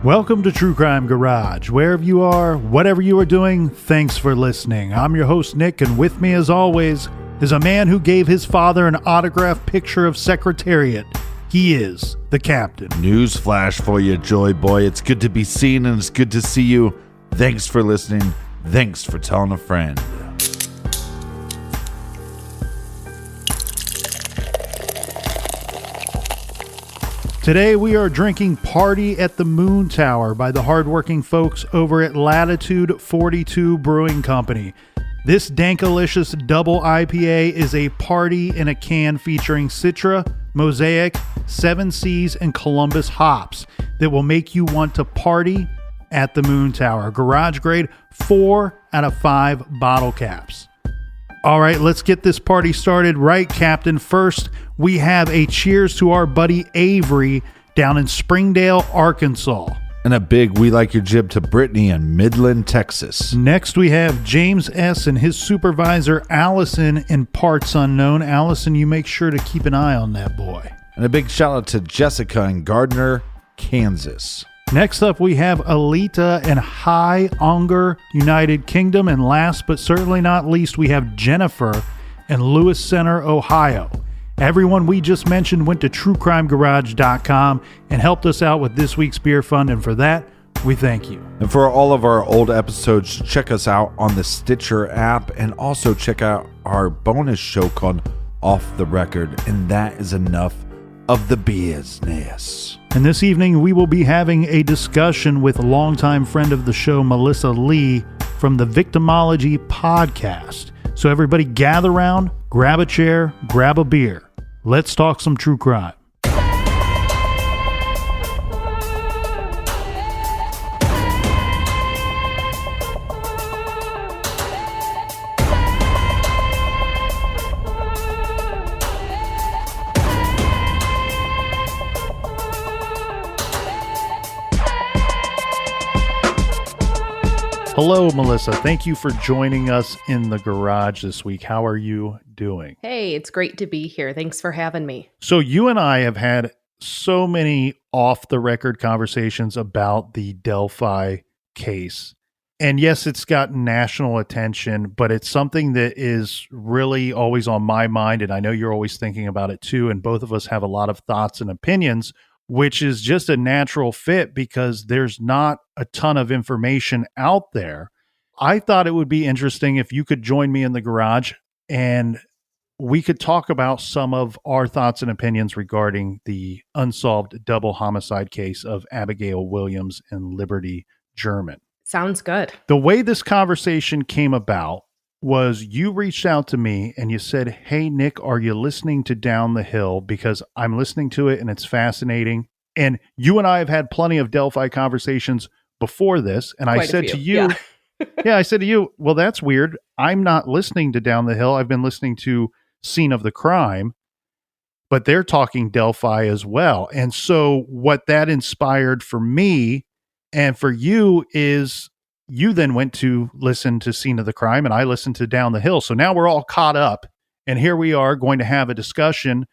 Welcome to True Crime Garage. Wherever you are, whatever you are doing, thanks for listening. I'm your host, Nick, and with me, as always, is a man who gave his father an autographed picture of Secretariat. He is the Captain. Newsflash for you, Joy Boy. It's good to be seen and it's good to see you. Thanks for listening. Thanks for telling a friend. Today we are drinking Party at the Moon Tower by the hardworking folks over at Latitude 42 Brewing Company. This dankalicious double IPA is a party in a can featuring Citra, Mosaic, Seven Seas, and Columbus hops that will make you want to party at the Moon Tower. Garage grade 4 out of 5 bottle caps. All right, let's get this party started right, Captain. First, we have a cheers to our buddy Avery down in Springdale, Arkansas. And a big we like your jib to Brittany in Midland, Texas. Next, we have James S. and his supervisor Allison in Parts Unknown. Allison, you make sure to keep an eye on that boy. And a big shout out to Jessica in Gardner, Kansas. Next up, we have Alita and High Unger, United Kingdom. And last but certainly not least, we have Jennifer in Lewis Center, Ohio. Everyone we just mentioned went to truecrimegarage.com and helped us out with this week's beer fund. And for that, we thank you. And for all of our old episodes, check us out on the Stitcher app. And also check out our bonus show called Off the Record. And that is enough of the business. And this evening, we will be having a discussion with longtime friend of the show, Melissa Lee, from the Victimology podcast. So everybody gather around, grab a chair, grab a beer. Let's talk some true crime. Hello, Melissa. Thank you for joining us in the garage this week. How are you doing? Hey, it's great to be here. Thanks for having me. So you and I have had so many off-the-record conversations about the Delphi case. And yes, it's gotten national attention, but it's something that is really always on my mind. And I know you're always thinking about it too. And both of us have a lot of thoughts and opinions, which is just a natural fit because there's not a ton of information out there. I thought it would be interesting if you could join me in the garage and we could talk about some of our thoughts and opinions regarding the unsolved double homicide case of Abigail Williams and Liberty German. Sounds good. The way this conversation came about was you reached out to me and you said, "Hey, Nick, are you listening to Down the Hill? Because I'm listening to it and it's fascinating." And you and I have had plenty of Delphi conversations before this. And I said to you, I said to you, well, that's weird. I'm not listening to Down the Hill. I've been listening to Scene of the Crime, but they're talking Delphi as well. And so what that inspired for me and for you is you then went to listen to Scene of the Crime and I listened to Down the Hill. So now we're all caught up and here we are going to have a discussion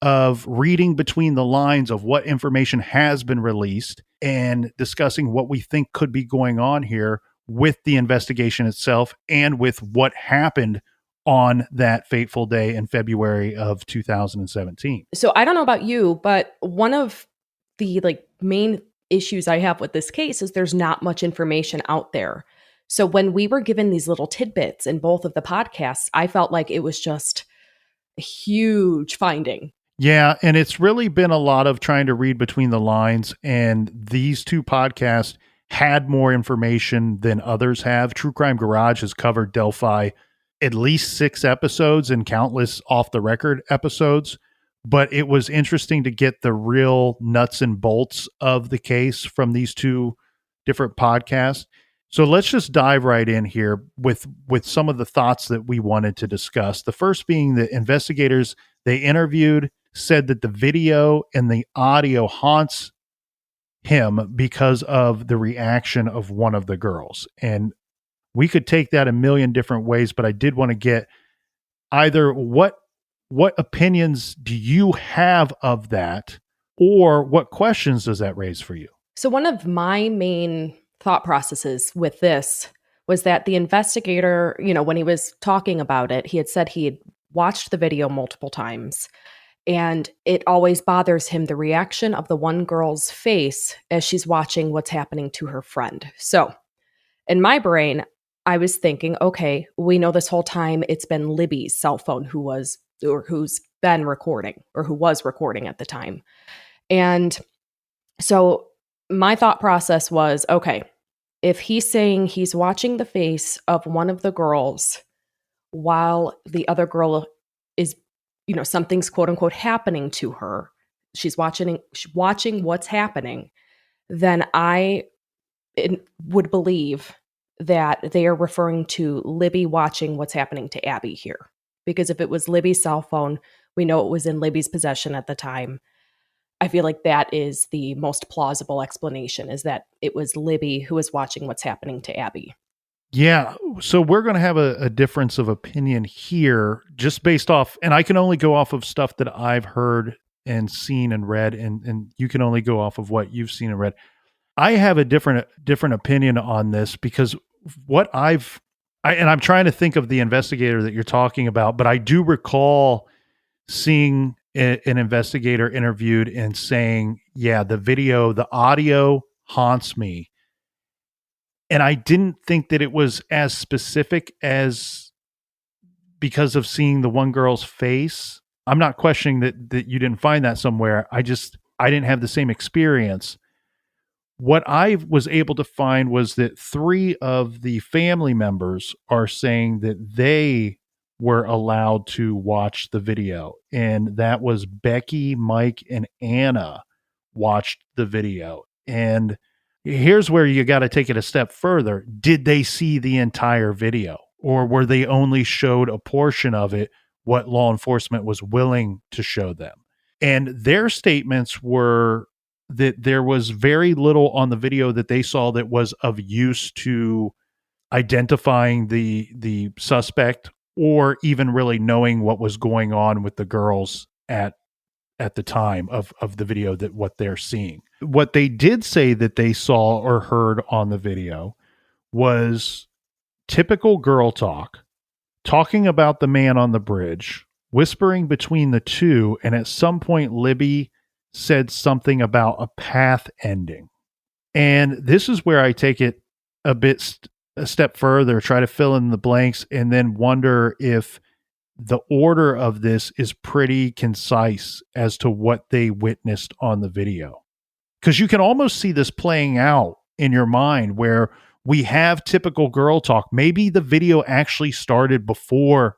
of reading between the lines of what information has been released and discussing what we think could be going on here with the investigation itself and with what happened on that fateful day in February of 2017. So I don't know about you, but one of the main issues I have with this case is there's not much information out there. So when we were given these little tidbits in both of the podcasts, I felt like it was just a huge finding. Yeah, and it's really been a lot of trying to read between the lines, and these two podcasts had more information than others have. True Crime Garage has covered Delphi at least 6 episodes and countless off-the-record episodes, but it was interesting to get the real nuts and bolts of the case from these two different podcasts. So let's just dive right in here with some of the thoughts that we wanted to discuss. The first being the investigators they interviewed said that the video and the audio haunts him because of the reaction of one of the girls. And we could take that a million different ways, but I did want to get either what opinions do you have of that, or what questions does that raise for you? So, one of my main thought processes with this was that the investigator, when he was talking about it, he had said he had watched the video multiple times. And it always bothers him the reaction of the one girl's face as she's watching what's happening to her friend. So, in my brain, I was thinking, okay, we know this whole time it's been Libby's cell phone who's been recording or who was recording at the time. And so my thought process was, okay, if he's saying he's watching the face of one of the girls while the other girl is, something's quote unquote happening to her, she's watching what's happening, then would believe that they are referring to Libby watching what's happening to Abby here. Because if it was Libby's cell phone, we know it was in Libby's possession at the time. I feel like that is the most plausible explanation, is that it was Libby who was watching what's happening to Abby. Yeah. So we're going to have a difference of opinion here just based off, and I can only go off of stuff that I've heard and seen and read, and you can only go off of what you've seen and read. I have a different opinion on this because and I'm trying to think of the investigator that you're talking about, but I do recall seeing an investigator interviewed and saying, yeah, the audio haunts me. And I didn't think that it was as specific as because of seeing the one girl's face. I'm not questioning that you didn't find that somewhere. I didn't have the same experience. What I was able to find was that 3 of the family members are saying that they were allowed to watch the video. And that was Becky, Mike, and Anna watched the video. And here's where you got to take it a step further. Did they see the entire video, or were they only showed a portion of it, what law enforcement was willing to show them? And their statements were that there was very little on the video that they saw that was of use to identifying the suspect or even really knowing what was going on with the girls at the time of the video, that what they're seeing. What they did say that they saw or heard on the video was typical girl talk, talking about the man on the bridge, whispering between the two, and at some point Libby said something about a path ending. And this is where I take it a step further, try to fill in the blanks, and then wonder if the order of this is pretty concise as to what they witnessed on the video. Because you can almost see this playing out in your mind where we have typical girl talk. Maybe the video actually started before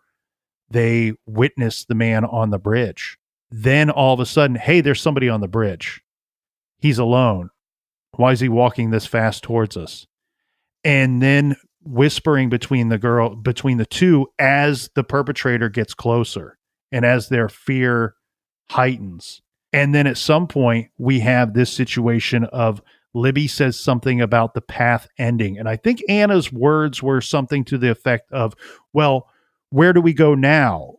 they witnessed the man on the bridge. Then all of a sudden, hey, there's somebody on the bridge. He's alone. Why is he walking this fast towards us? And then whispering between the two as the perpetrator gets closer and as their fear heightens. And then at some point, we have this situation of Libby says something about the path ending. And I think Anna's words were something to the effect of, well, where do we go now?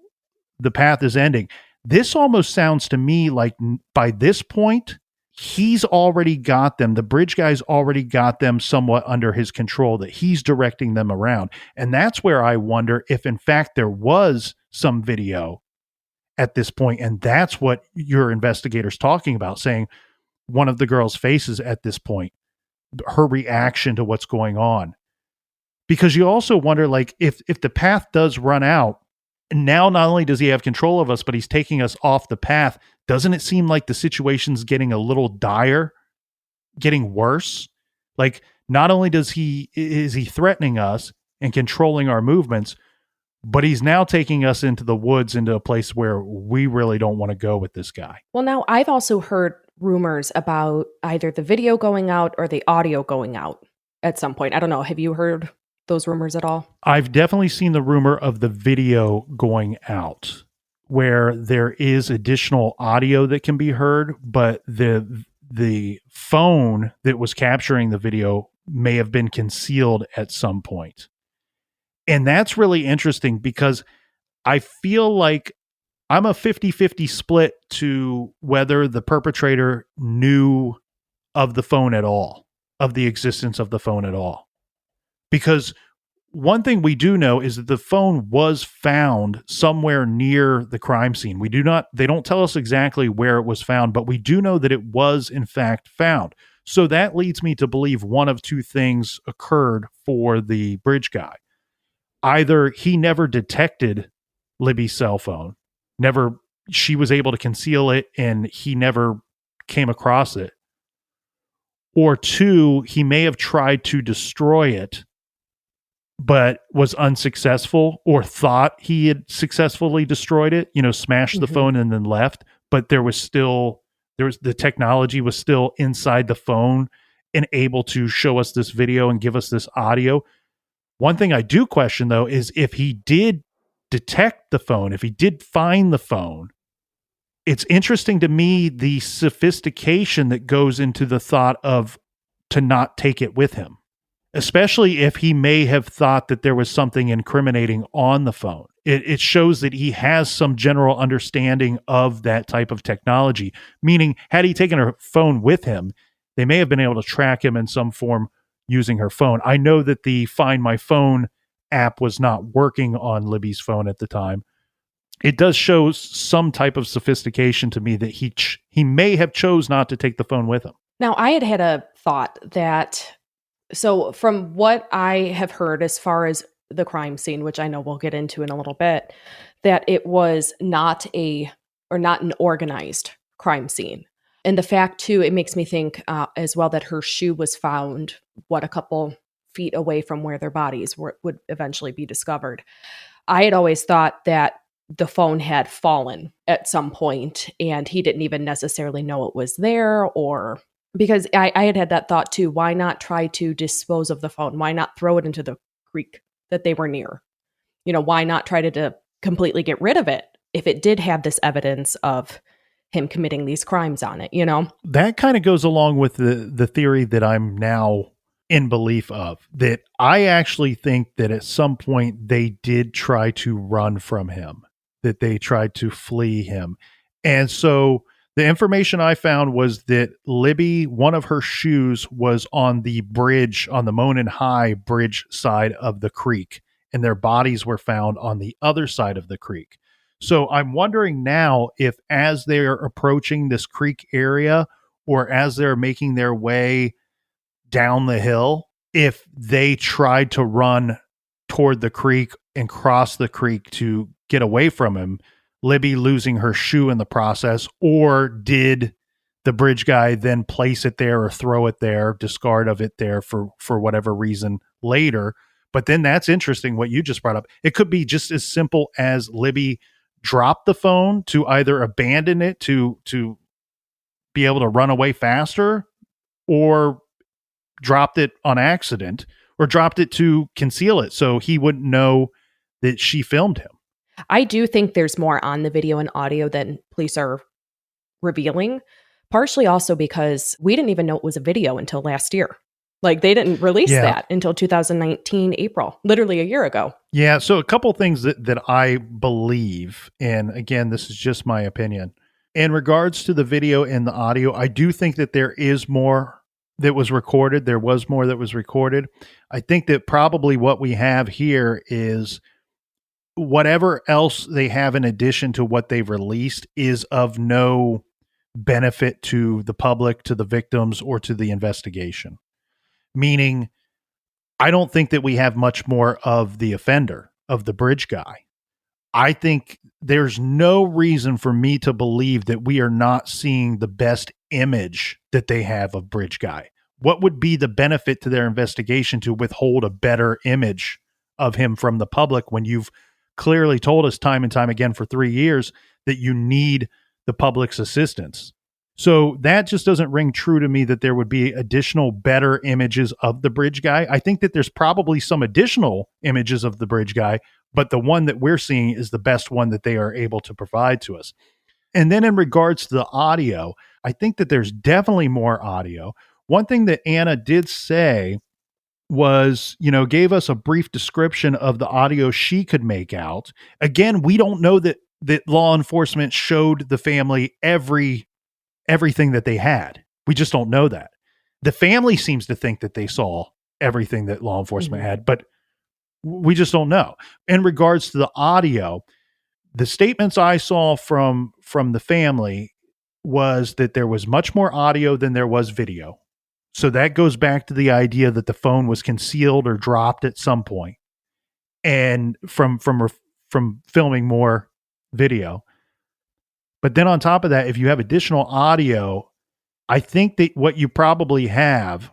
The path is ending. This almost sounds to me like by this point, he's already got them. The bridge guy's already got them somewhat under his control, that he's directing them around. And that's where I wonder if, in fact, there was some video at this point. And that's what your investigator's talking about, saying one of the girl's faces at this point, her reaction to what's going on. Because you also wonder, like, if the path does run out, now not only does he have control of us, but he's taking us off the path. Doesn't it seem like the situation's getting a little dire, getting worse? Like, not only is he threatening us and controlling our movements, but he's now taking us into the woods, into a place where we really don't want to go with this guy. Well, now I've also heard rumors about either the video going out or the audio going out at some point. I don't know. Have you heard those rumors at all? I've definitely seen the rumor of the video going out, where there is additional audio that can be heard, but the phone that was capturing the video may have been concealed at some point. And that's really interesting because I feel like I'm a 50-50 split to whether the perpetrator knew of the phone at all, of the existence of the phone at all. Because one thing we do know is that the phone was found somewhere near the crime scene. They don't tell us exactly where it was found, but we do know that it was in fact found. So that leads me to believe one of two things occurred for the bridge guy. Either he never detected Libby's cell phone, she was able to conceal it and he never came across it. Or two, he may have tried to destroy it but was unsuccessful, or thought he had successfully destroyed it, smashed the phone and then left, but the technology was still inside the phone and able to show us this video and give us this audio. One thing I do question though is if he did detect the phone, if he did find the phone, it's interesting to me the sophistication that goes into the thought of to not take it with him. Especially if he may have thought that there was something incriminating on the phone. It shows that he has some general understanding of that type of technology, meaning had he taken her phone with him, they may have been able to track him in some form using her phone. I know that the Find My Phone app was not working on Libby's phone at the time. It does show some type of sophistication to me that he may have chose not to take the phone with him. Now, I had a thought that... So from what I have heard as far as the crime scene, which I know we'll get into in a little bit, that it was not an organized crime scene. And the fact too, it makes me think as well that her shoe was found, a couple feet away from where their bodies would eventually be discovered. I had always thought that the phone had fallen at some point and he didn't even necessarily know it was there, or... Because I had that thought too. Why not try to dispose of the phone? Why not throw it into the creek that they were near? Why not try to completely get rid of it if it did have this evidence of him committing these crimes on it, That kind of goes along with the theory that I'm now in belief of, that I actually think that at some point they did try to run from him, that they tried to flee him. And so... the information I found was that Libby, one of her shoes was on the bridge, on the Monon High bridge side of the creek, and their bodies were found on the other side of the creek. So I'm wondering now if as they're approaching this creek area or as they're making their way down the hill, if they tried to run toward the creek and cross the creek to get away from him, Libby losing her shoe in the process, or did the bridge guy then place it there or throw it there, discard of it there for whatever reason later? But then that's interesting what you just brought up. It could be just as simple as Libby dropped the phone to either abandon it to be able to run away faster, or dropped it on accident, or dropped it to conceal it so he wouldn't know that she filmed him. I do think there's more on the video and audio than police are revealing, partially also because we didn't even know it was a video until last year. Like, they didn't release that until 2019, April, literally a year ago. Yeah, so a couple things that I believe, and again, this is just my opinion. In regards to the video and the audio, I do think that there is more that was recorded. There was more that was recorded. I think that probably what we have here is... whatever else they have in addition to what they've released is of no benefit to the public, to the victims, or to the investigation. Meaning, I don't think that we have much more of the offender, of the bridge guy. I think there's no reason for me to believe that we are not seeing the best image that they have of bridge guy. What would be the benefit to their investigation to withhold a better image of him from the public when you've clearly told us time and time again for 3 years that you need the public's assistance? So that just doesn't ring true to me that there would be additional better images of the bridge guy. I think that there's probably some additional images of the bridge guy, but the one that we're seeing is the best one that they are able to provide to us. And then in regards to the audio, I think that there's definitely more audio. One thing that Anna did say was, gave us a brief description of the audio she could make out. Again, we don't know that law enforcement showed the family everything that they had. We just don't know that. The family seems to think that they saw everything that law enforcement had, but we just don't know. In regards to the audio, the statements I saw from the family was that there was much more audio than there was video. So that goes back to the idea that the phone was concealed or dropped at some point, and from filming more video. But then on top of that, if you have additional audio, I think that what you probably have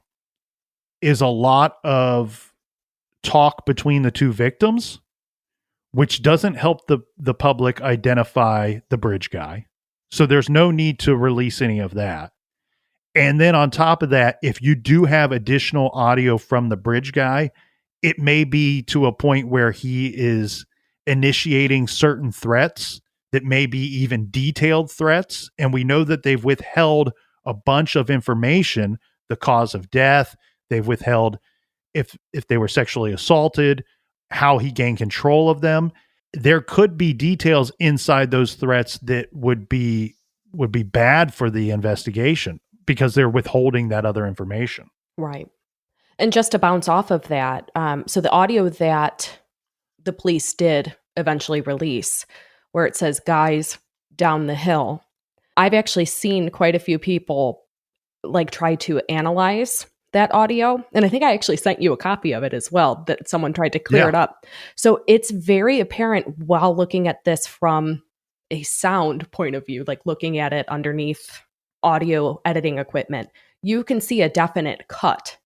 is a lot of talk between the two victims, which doesn't help the public identify the bridge guy. So there's no need to release any of that. And then on top of that, if you do have additional audio from the bridge guy, it may be to a point where he is initiating certain threats that may be even detailed threats. And we know that they've withheld a bunch of information, the cause of death. They've withheld if they were sexually assaulted, how he gained control of them. There could be details inside those threats that would be bad for the investigation because they're withholding that other information. Right. And just to bounce off of that, so the audio that the police did eventually release, where it says "guys down the hill," I've actually seen quite a few people like try to analyze that audio, and I think I actually sent you a copy of it as well, that someone tried to clear it up. So it's very apparent while looking at this from a sound point of view, like looking at it underneath audio editing equipment, you can see a definite cut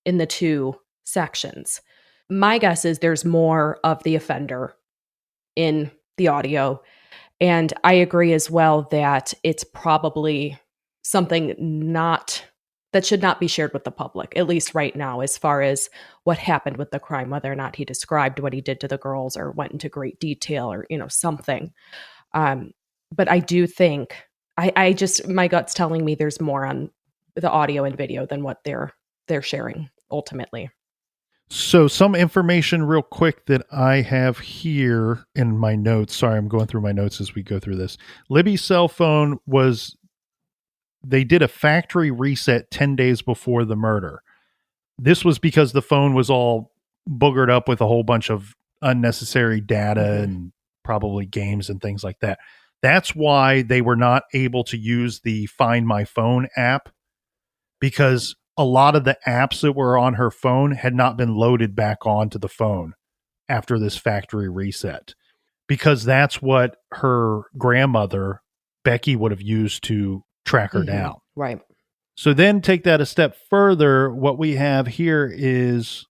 in the two sections. My guess is there's more of the offender in the audio. And I agree as well that it's probably something that should not be shared with the public, at least right now, as far as what happened with the crime, whether or not he described what he did to the girls or went into great detail or, something. But I do think, I just, my gut's telling me there's more on the audio and video than what they're sharing ultimately. So some information real quick that I have here in my notes. Sorry, I'm going through my notes as we go through this. Libby's cell phone they did a factory reset 10 days before the murder. This was because the phone was all boogered up with a whole bunch of unnecessary data and probably games and things like that. That's why they were not able to use the Find My Phone app, because a lot of the apps that were on her phone had not been loaded back onto the phone after this factory reset, because that's what her grandmother, Becky, would have used to track her down. Right. So then take that a step further. What we have here is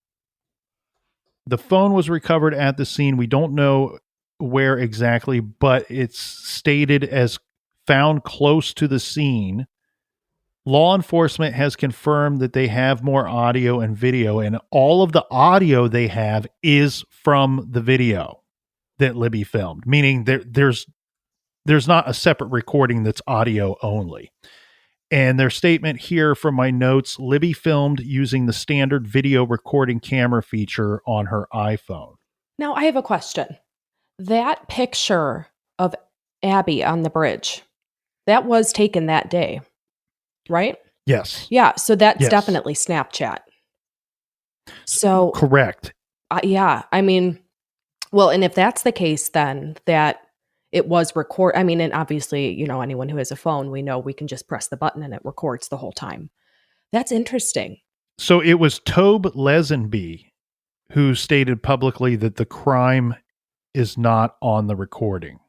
the phone was recovered at the scene. We don't know where exactly, but it's stated as found close to the scene. Law enforcement has confirmed that they have more audio and video, and all of the audio they have is from the video that Libby filmed, meaning there's not a separate recording that's audio only. And their statement here from my notes, Libby filmed using the standard video recording camera feature on her iPhone. Now, I have a question. That picture of Abby on the bridge, that was taken that day, right? Yes. Yeah, so that's definitely Snapchat. So correct. Yeah, I mean, well, and if that's the case, then that it was and obviously, anyone who has a phone, we know we can just press the button and it records the whole time. That's interesting. So it was Tobe Lesenby who stated publicly that the crime is not on the recording.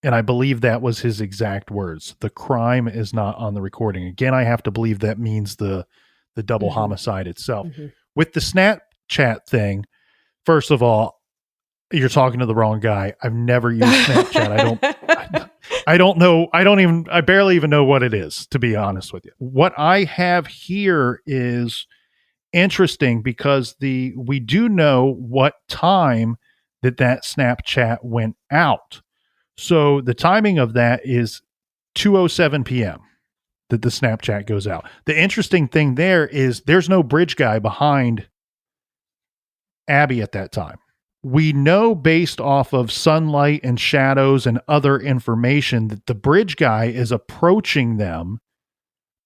And I believe that was his exact words. The crime is not on the recording. Again, I have to believe that means the double homicide itself. With the Snapchat thing, first of all, you're talking to the wrong guy. I've never used Snapchat. I don't know. I barely even know what it is, to be honest with you. What I have here is interesting because we do know what time that Snapchat went out. So the timing of that is 2:07 p.m. that the Snapchat goes out. The interesting thing there is there's no bridge guy behind Abby at that time. We know based off of sunlight and shadows and other information that the bridge guy is approaching them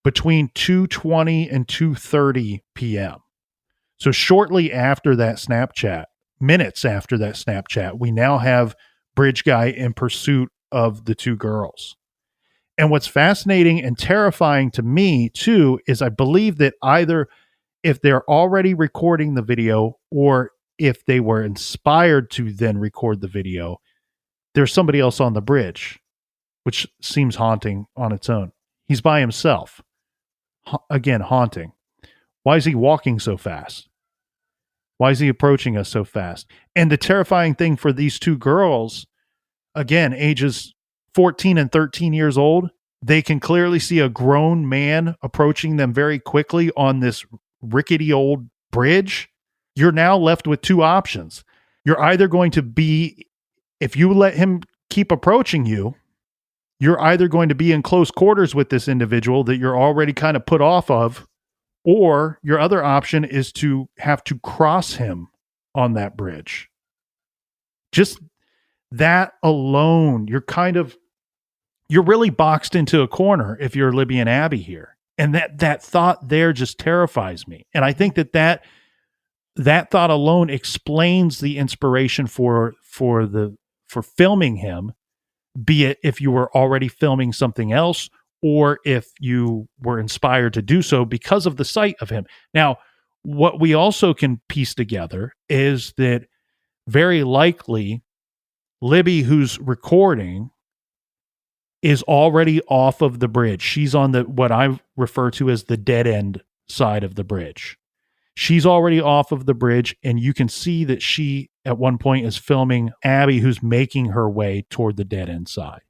between 2:20 and 2:30 p.m. So shortly after that Snapchat, minutes after that Snapchat, we now have Bridge Guy in pursuit of the two girls. And what's fascinating and terrifying to me too is I believe that either if they're already recording the video or if they were inspired to then record the video, there's somebody else on the bridge, which seems haunting on its own. He's by himself. Again, haunting. Why is he walking so fast? Why is he approaching us so fast? And the terrifying thing for these two girls, again, ages 14 and 13 years old, they can clearly see a grown man approaching them very quickly on this rickety old bridge. You're now left with two options. You're either going to be, if you let him keep approaching you, you're either going to be in close quarters with this individual that you're already kind of put off of, or your other option is to have to cross him on that bridge. Just that alone, you're really boxed into a corner if you're Libby and Abby here. And that thought there just terrifies me. And I think that thought alone explains the inspiration for filming him, be it if you were already filming something else or if you were inspired to do so because of the sight of him. Now, what we also can piece together is that very likely Libby, who's recording, is already off of the bridge. She's on what I refer to as the dead end side of the bridge. She's already off of the bridge, and you can see that she, at one point, is filming Abby, who's making her way toward the dead end side.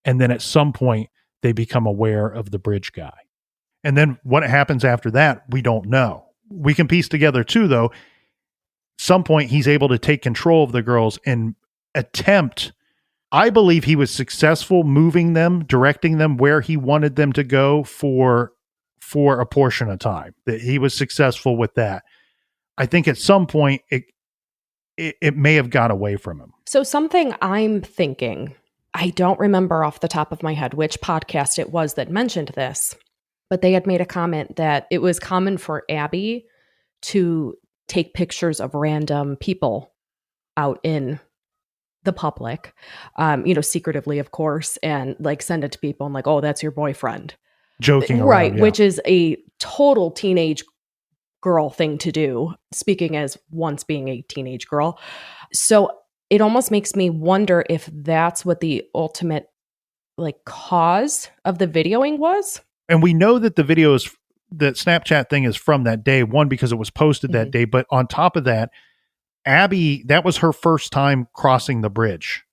And then at some point, they become aware of the bridge guy. And then what happens after that, we don't know. We can piece together too, though. Some point, he's able to take control of the girls and attempt. I believe he was successful moving them, directing them where he wanted them to go for a portion of time. That he was successful with that. I think at some point it may have got away from him. So something I'm thinking, I don't remember off the top of my head which podcast it was that mentioned this, but they had made a comment that it was common for Abby to take pictures of random people out in the public, secretively, of course, and like send it to people and like, oh, that's your boyfriend. Joking around, right, yeah. Which is a total teenage girl thing to do, speaking as once being a teenage girl. So it almost makes me wonder if that's what the ultimate cause of the videoing was. And we know that the video is, that Snapchat thing is from that day, one, because it was posted that day, but on top of that, Abby, that was her first time crossing the bridge,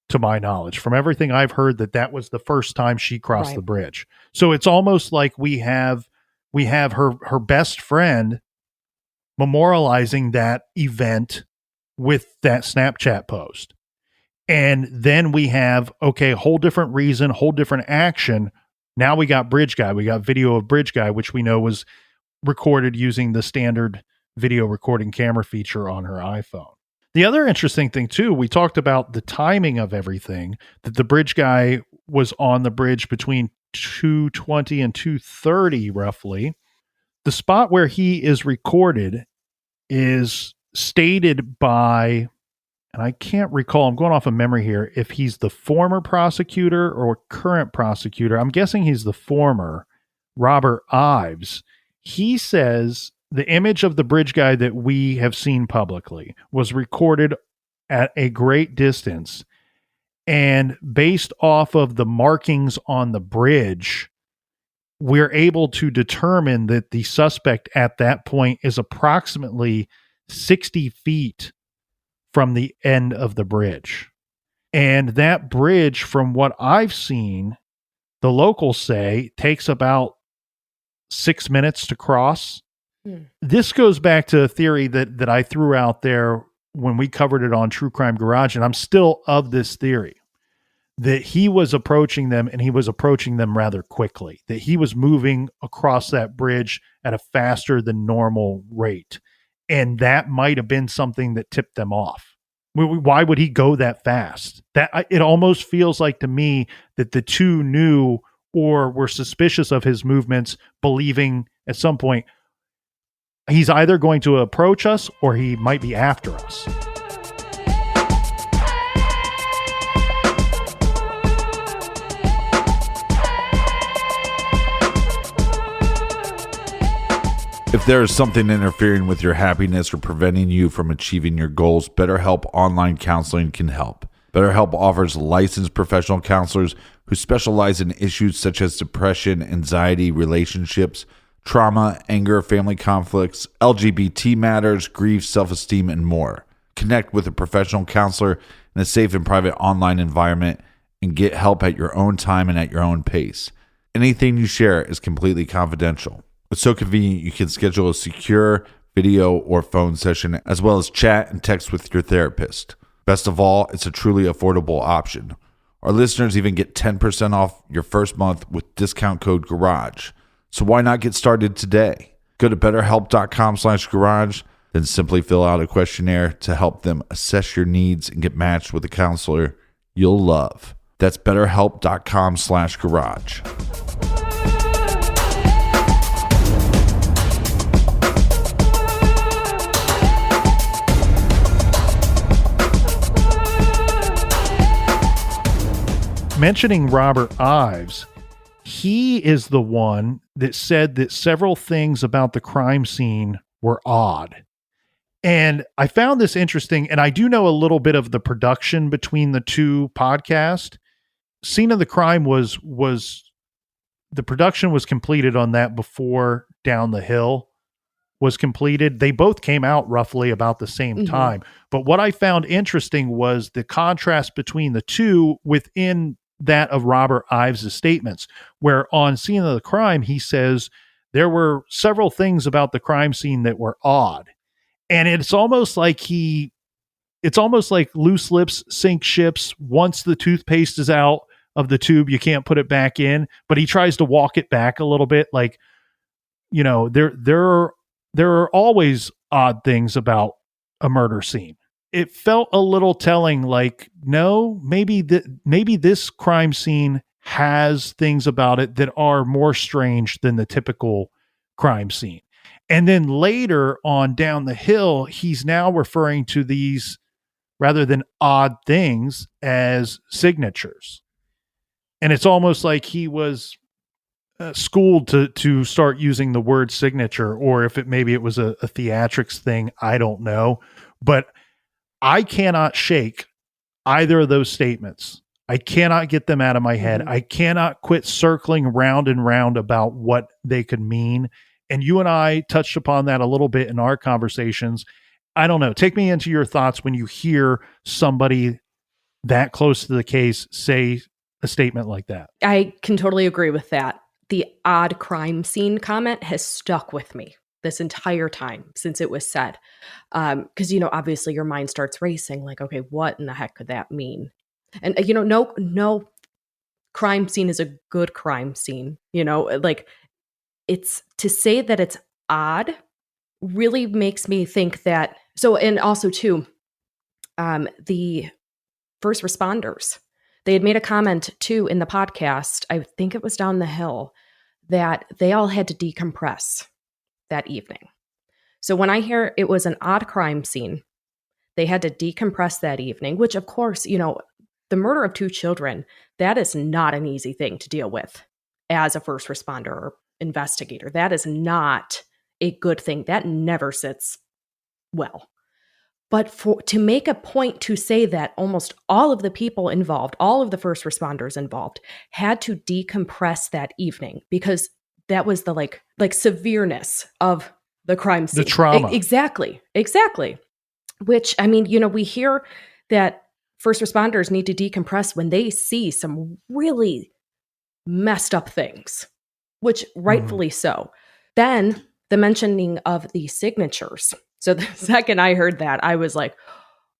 to my knowledge. From everything I've heard, that was the first time she crossed the bridge. So it's almost like we have her best friend memorializing that event with that Snapchat post. And then we have, okay, whole different reason, whole different action. Now we got Bridge Guy. We got video of Bridge Guy, which we know was recorded using the standard video recording camera feature on her iPhone. The other interesting thing too, we talked about the timing of everything, that the Bridge Guy was on the bridge between 2:20 and 2:30 roughly. The spot where he is recorded is stated by, and I can't recall, I'm going off of memory here, if he's the former prosecutor or current prosecutor. I'm guessing he's the former, Robert Ives. He says the image of the Bridge Guy that we have seen publicly was recorded at a great distance. And based off of the markings on the bridge, we're able to determine that the suspect at that point is approximately 60 feet from the end of the bridge. And that bridge, from what I've seen, the locals say takes about 6 minutes to cross. This goes back to a theory that I threw out there when we covered it on True Crime Garage, and I'm still of this theory, that he was approaching them, and he was approaching them rather quickly, that he was moving across that bridge at a faster than normal rate. And that might have been something that tipped them off. Why would he go that fast? That it almost feels like to me that the two knew or we're suspicious of his movements, believing at some point he's either going to approach us or he might be after us. If there is something interfering with your happiness or preventing you from achieving your goals, BetterHelp Online Counseling can help. BetterHelp offers licensed professional counselors who specialize in issues such as depression, anxiety, relationships, trauma, anger, family conflicts, LGBT matters, grief, self-esteem, and more. Connect with a professional counselor in a safe and private online environment and get help at your own time and at your own pace. Anything you share is completely confidential. It's so convenient you can schedule a secure video or phone session, as well as chat and text with your therapist. Best of all, it's a truly affordable option. Our listeners even get 10% off your first month with discount code GARAGE. So why not get started today? Go to betterhelp.com/garage, then simply fill out a questionnaire to help them assess your needs and get matched with a counselor you'll love. That's betterhelp.com/garage. Mentioning Robert Ives, he is the one that said that several things about the crime scene were odd. And I found this interesting, and I do know a little bit of the production between the two podcasts. Scene of the Crime was the production was completed on that before Down the Hill was completed. They both came out roughly about the same time. But what I found interesting was the contrast between the two within that of Robert Ives' statements, where on Scene of the Crime, he says there were several things about the crime scene that were odd. And it's almost like loose lips sink ships. Once the toothpaste is out of the tube, you can't put it back in, but he tries to walk it back a little bit. Like, you know, there are always odd things about a murder scene. It felt a little telling, like, no, maybe this crime scene has things about it that are more strange than the typical crime scene. And then later on Down the Hill, he's now referring to these, rather than odd things, as signatures. And it's almost like he was schooled to start using the word signature, or if it was a theatrics thing, I don't know. But I cannot shake either of those statements. I cannot get them out of my head. I cannot quit circling round and round about what they could mean. And you and I touched upon that a little bit in our conversations. I don't know. Take me into your thoughts when you hear somebody that close to the case say a statement like that. I can totally agree with that. The odd crime scene comment has stuck with me this entire time since it was said. Because, obviously your mind starts racing, like, okay, what in the heck could that mean? And, no crime scene is a good crime scene, like, it's to say that it's odd really makes me think that. So, and also too, the first responders, they had made a comment too in the podcast, I think it was Down the Hill, that they all had to decompress that evening. So when I hear it was an odd crime scene, they had to decompress that evening, which of course, the murder of 2 children, that is not an easy thing to deal with as a first responder or investigator. That is not a good thing. That never sits well. But to make a point to say that almost all of the people involved, all of the first responders involved, had to decompress that evening because that was the like severeness of the crime scene. The trauma. Exactly. Which, we hear that first responders need to decompress when they see some really messed up things, which rightfully so. Then the mentioning of the signatures. So the second I heard that, I was like,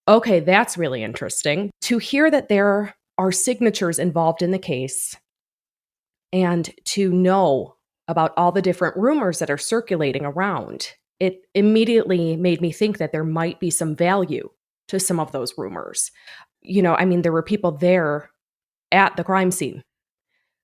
okay, that's really interesting. To hear that there are signatures involved in the case and to know about all the different rumors that are circulating around, it immediately made me think that there might be some value to some of those rumors. There were people there at the crime scene.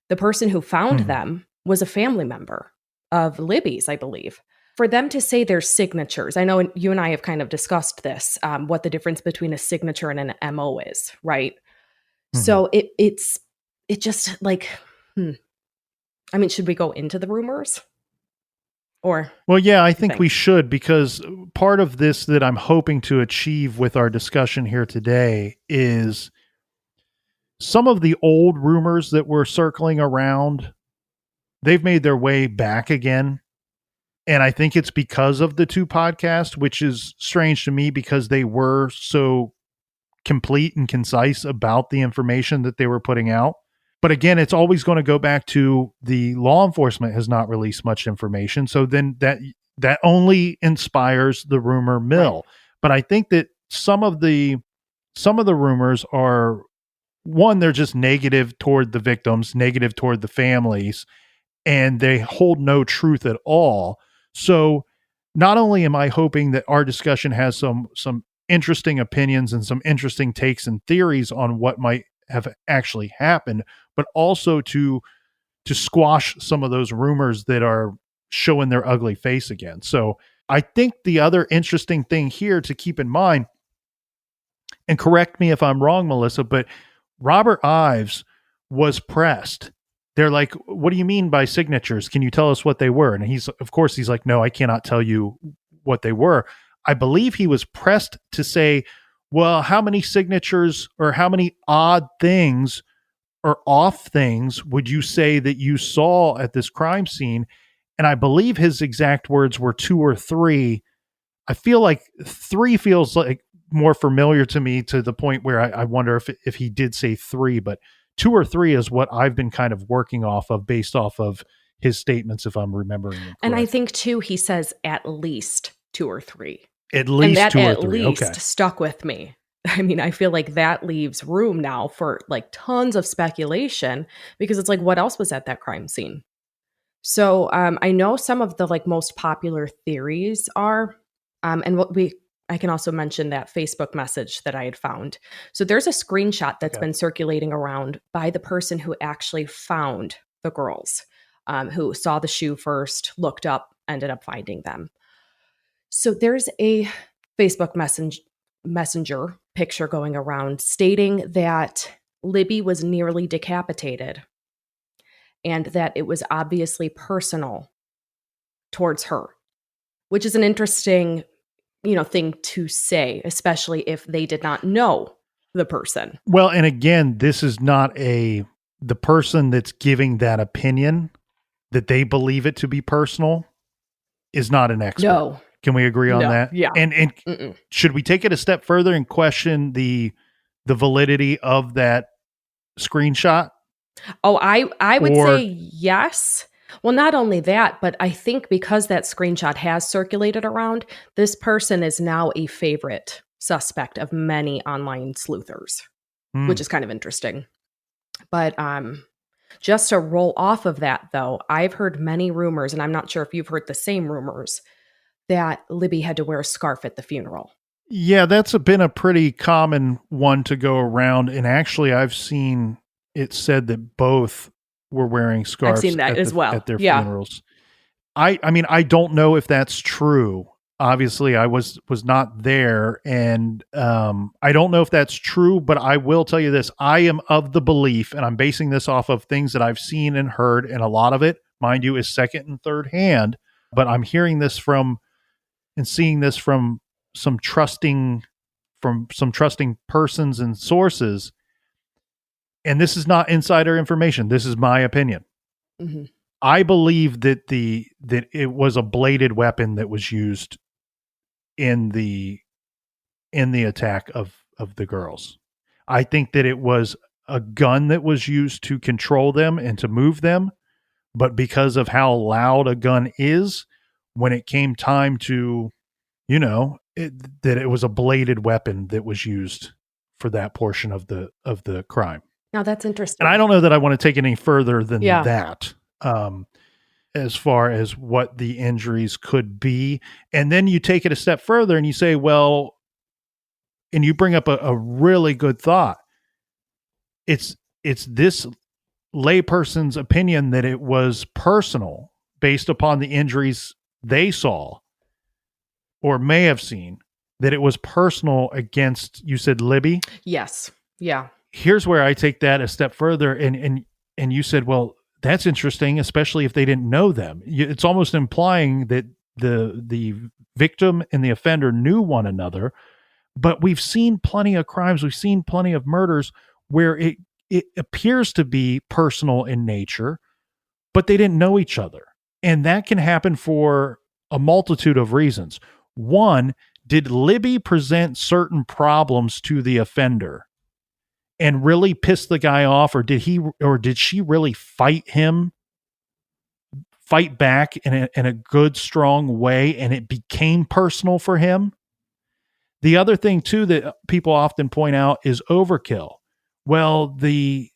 The person who found Mhm. them was a family member of Libby's, I believe. For them to say their signatures, I know you and I have kind of discussed this, what the difference between a signature and an MO is, right? Mhm. So it just like, I mean, should we go into the rumors or Well, yeah, I what do you think we think? should, because part of this that I'm hoping to achieve with our discussion here today is some of the old rumors that were circling around, they've made their way back again. And I think it's because of the two podcasts, which is strange to me because they were so complete and concise about the information that they were putting out. But again, it's always going to go back to the law enforcement has not released much information. So then that only inspires the rumor Right. mill. But I think that some of the rumors are, one, they're just negative toward the victims, negative toward the families, and they hold no truth at all. So not only am I hoping that our discussion has some interesting opinions and some interesting takes and theories on what might have actually happened, but also to squash some of those rumors that are showing their ugly face again. So I think the other interesting thing here to keep in mind, and correct me if I'm wrong, Melissa, but Robert Ives was pressed. They're like, "What do you mean by signatures? Can you tell us what they were?" And of course, he's like, "No, I cannot tell you what they were." I believe he was pressed to say, "Well, how many signatures or how many odd things or off things would you say that you saw at this crime scene?" And I believe his exact words were two or three. I feel like three feels like more familiar to me, to the point where I wonder if he did say three, but two or three is what I've been kind of working off of based off of his statements, if I'm remembering them And I correctly. think too, he says at least two or three. At And least that two or at three. least Okay. stuck with me. I mean, I feel like that leaves room now for like tons of speculation because it's like, what else was at that crime scene? So I know some of the like most popular theories are, and what we I can also mention that Facebook message that I had found. So there's a screenshot that's Okay. been circulating around by the person who actually found the girls, who saw the shoe first, looked up, ended up finding them. So there's a Facebook messenger picture going around stating that Libby was nearly decapitated and that it was obviously personal towards her, which is an interesting, thing to say, especially if they did not know the person. Well, and again, this is not the person that's giving that opinion that they believe it to be personal is not an expert. No, Can we agree on no, that? yeah. And Mm-mm. should we take it a step further and question the validity of that screenshot? Oh, I would say Or yes. Well, not only that, but I think because that screenshot has circulated around, this person is now a favorite suspect of many online sleuthers, which hmm, is kind of interesting. But just to roll off of that though, I've heard many rumors, and I'm not sure if you've heard the same rumors, that Libby had to wear a scarf at the funeral. yeah, been a pretty common one to go around. And actually, I've seen it said that both were wearing I've seen scarves that as well. at their Yeah. funerals. I mean, I don't know if that's true. Obviously, I was not there, and I don't know if that's true. But I will tell you this: I am of the belief, and I'm basing this off of things that I've seen and heard, and a lot of it, mind you, is second and third hand. But I'm hearing this from and seeing this from some trusting persons and sources. And this is not insider information. This is my opinion. Hmm. I believe that it was a bladed weapon that was used in the attack of the girls. I think that it was a gun that was used to control them and to move them, but because of how loud a gun is, when it came time to, that it was a bladed weapon that was used for that portion of the crime. Now that's And I interesting. don't know that I want to take it any further than Yeah. that. As far as what the injuries could be. And then you take it a step further and you say, well, and you bring up a really good thought. It's this layperson's opinion that it was personal based upon the injuries they saw or may have seen, that it was personal against, you said, Libby? Yes. Yeah. Here's where I take that a step further. And you said, well, that's interesting, especially if they didn't know them. It's almost implying that the victim and the offender knew one another. But we've seen plenty of crimes, we've seen plenty of murders where it appears to be personal in nature, but they didn't know each other. And that can happen for a multitude of reasons. One, did Libby present certain problems to the offender and really piss the guy off, or did she really fight back in a good, strong way, and it became personal for him? The other thing too that people often point out is overkill. Well, the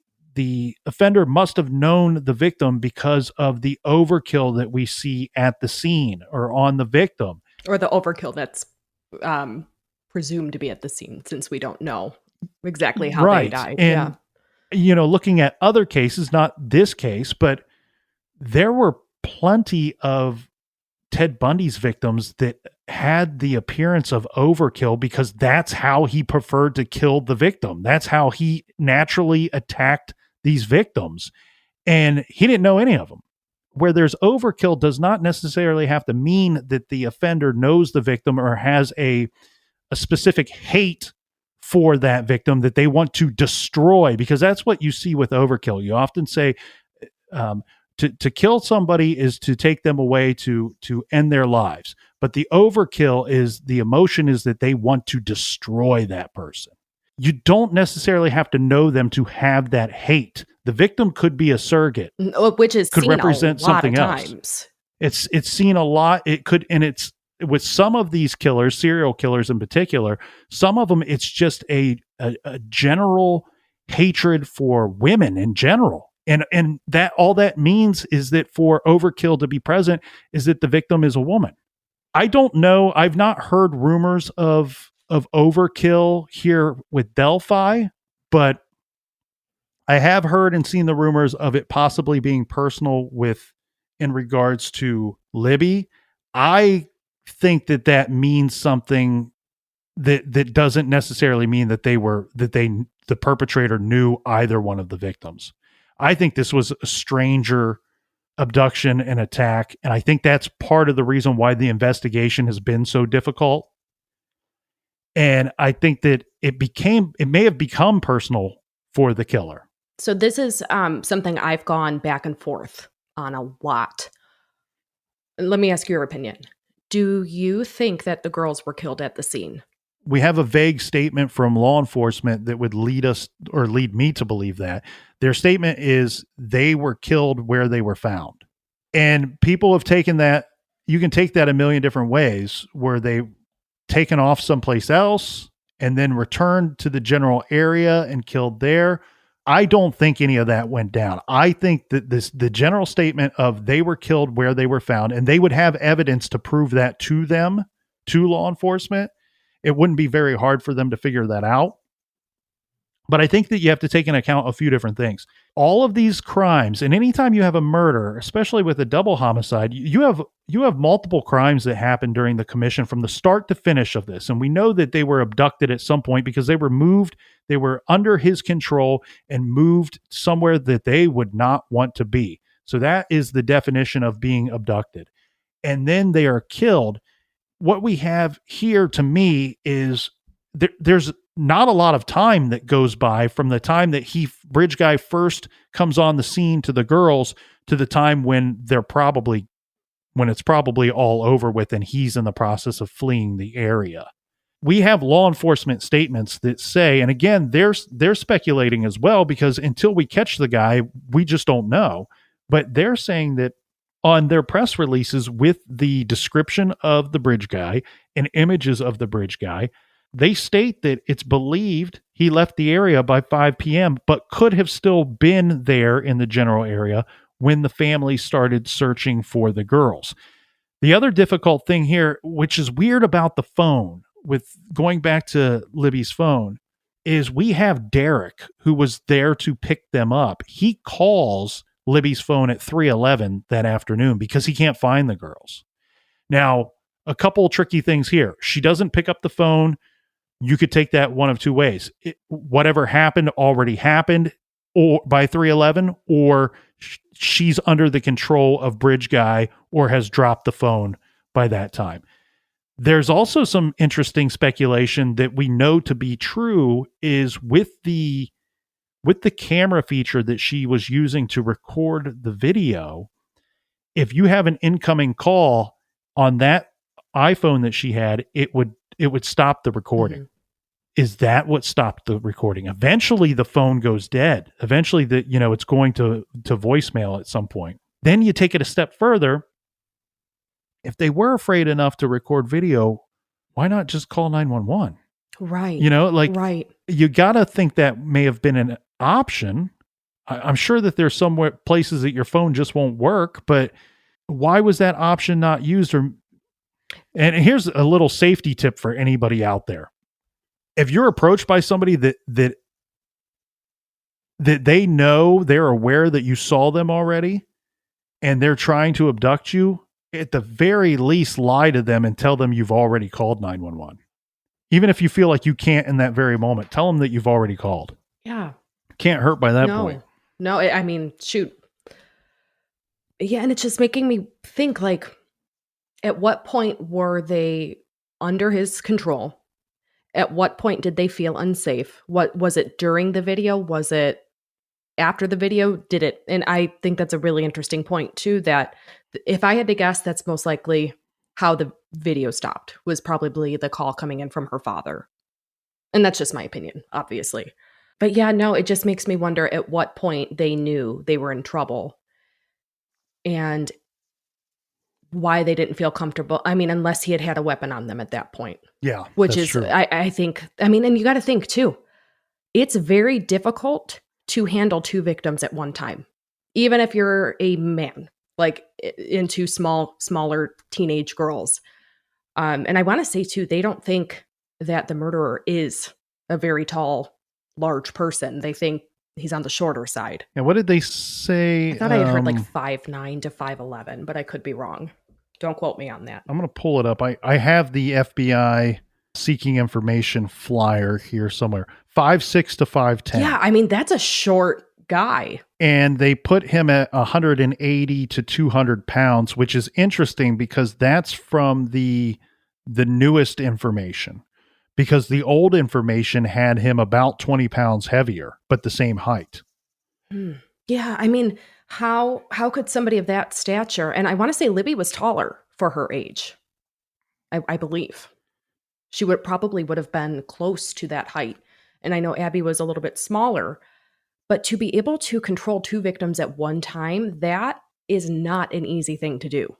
offender must have known the victim because of the overkill that we see at the scene or on the victim. Or the overkill that's presumed to be at the scene, since we don't know exactly how they died. And, looking at other cases, not this case, but there were plenty of Ted Bundy's victims that had the appearance of overkill because that's how he preferred to kill the victim. That's how he naturally attacked these victims. And he didn't know any of them. Where there's overkill does not necessarily have to mean that the offender knows the victim or has a specific hate for that victim that they want to destroy, because that's what you see with overkill. You often say, to kill somebody is to take them away, to end their lives. But the overkill is the emotion is that they want to destroy that person. You don't necessarily have to know them to have that hate. The victim could be a surrogate, which is could seen represent a lot something of else. times. It's seen a lot. It could, and it's with some of these killers, serial killers in particular, some of them, it's just a general hatred for women in general. And that all that means is that for overkill to be present is that the victim is a woman. I don't know. I've not heard rumors of overkill here with Delphi, but I have heard and seen the rumors of it possibly being personal in regards to Libby. I think that means something that doesn't necessarily mean that the perpetrator knew either one of the victims. I think this was a stranger abduction and attack, and I think that's part of the reason why the investigation has been so difficult. And I think that it may have become personal for the killer. So this is something I've gone back and forth on a lot. Let me ask your opinion. Do you think that the girls were killed at the scene? We have a vague statement from law enforcement that would lead me to believe that. Their statement is they were killed where they were found. And people have taken that, you can take that a million different ways, where they taken off someplace else and then returned to the general area and killed there. I don't think any of that went down. I think that the general statement of they were killed where they were found, and they would have evidence to prove that to them, to law enforcement. It wouldn't be very hard for them to figure that out. But I think that you have to take into account a few different things. All of these crimes, and anytime you have a murder, especially with a double homicide, you have multiple crimes that happen during the commission from the start to finish of this. And we know that they were abducted at some point because they were under his control and moved somewhere that they would not want to be. So that is the definition of being abducted. And then they are killed. What we have here, to me, is there's not a lot of time that goes by from the time that Bridge Guy first comes on the scene to the girls to the time when it's probably all over with and he's in the process of fleeing the area. We have law enforcement statements that say, and again, they're speculating as well, because until we catch the guy, we just don't know. But they're saying that on their press releases with the description of the Bridge Guy and images of the Bridge Guy, they state that it's believed he left the area by 5 p.m., but could have still been there in the general area when the family started searching for the girls. The other difficult thing here, which is weird about the phone, with going back to Libby's phone, is we have Derek, who was there to pick them up. He calls Libby's phone at 3:11 that afternoon because he can't find the girls. Now, a couple tricky things here. She doesn't pick up the phone. You could take that one of two ways. Whatever happened already happened, or by 3:11, or she's under the control of Bridge Guy or has dropped the phone by that time. There's also some interesting speculation that we know to be true is with the camera feature that she was using to record the video. If you have an incoming call on that iPhone that she had, it would stop the recording. Mm-hmm. Is that what stopped the recording? Eventually the phone goes dead. Eventually it's going to voicemail at some point. Then you take it a step further. If they were afraid enough to record video, why not just call 911? Right. Right. You got to think that may have been an option. I'm sure that there's somewhere places that your phone just won't work, but why was that option not used? And here's a little safety tip for anybody out there. If you're approached by somebody that they know, they're aware that you saw them already and they're trying to abduct you, at the very least lie to them and tell them you've already called 911. Even if you feel like you can't in that very moment, tell them that you've already called. Yeah. Can't hurt by that point. No, I mean, shoot. Yeah, and it's just making me think, like, at what point were they under his control? At what point did they feel unsafe? What was it during the video? Was it after the video? Did it? And I think that's a really interesting point too, that if I had to guess, that's most likely how the video stopped, was probably the call coming in from her father. And that's just my opinion, obviously. But yeah, no, it just makes me wonder at what point they knew they were in trouble and why they didn't feel comfortable. I mean, unless he had a weapon on them at that point. Yeah. Which is, true. I think, I mean, and you got to think too, it's very difficult to handle two victims at one time, even if you're a man, like into smaller teenage girls. And I want to say too, they don't think that the murderer is a very tall, large person. They think he's on the shorter side. And what did they say? I thought I had heard like 5'9" to 5'11", but I could be wrong. Don't quote me on that. I'm going to pull it up. I have the FBI seeking information flyer here somewhere. 5'6" to 5'10". Yeah, I mean, that's a short guy. And they put him at 180 to 200 pounds, which is interesting because that's from the newest information. Because the old information had him about 20 pounds heavier, but the same height. Yeah, I mean, how could somebody of that stature, and I want to say Libby was taller for her age, I believe. She would have been close to that height. And I know Abby was a little bit smaller, but to be able to control two victims at one time, that is not an easy thing to do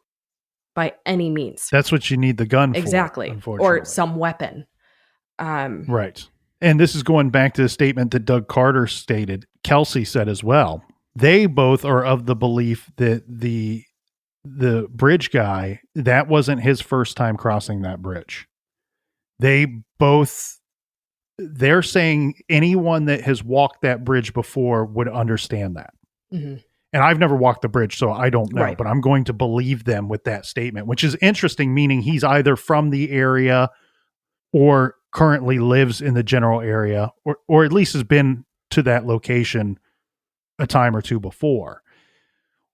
by any means. That's what you need the gun for. Exactly. Or some weapon. Right. And this is going back to the statement that Doug Carter stated. Kelsey said as well. They both are of the belief that the bridge guy, that wasn't his first time crossing that bridge. They're saying anyone that has walked that bridge before would understand that. Mm-hmm. And I've never walked the bridge, so I don't know, right. But I'm going to believe them with that statement, which is interesting, meaning he's either from the area or currently lives in the general area, or at least has been to that location a time or two before.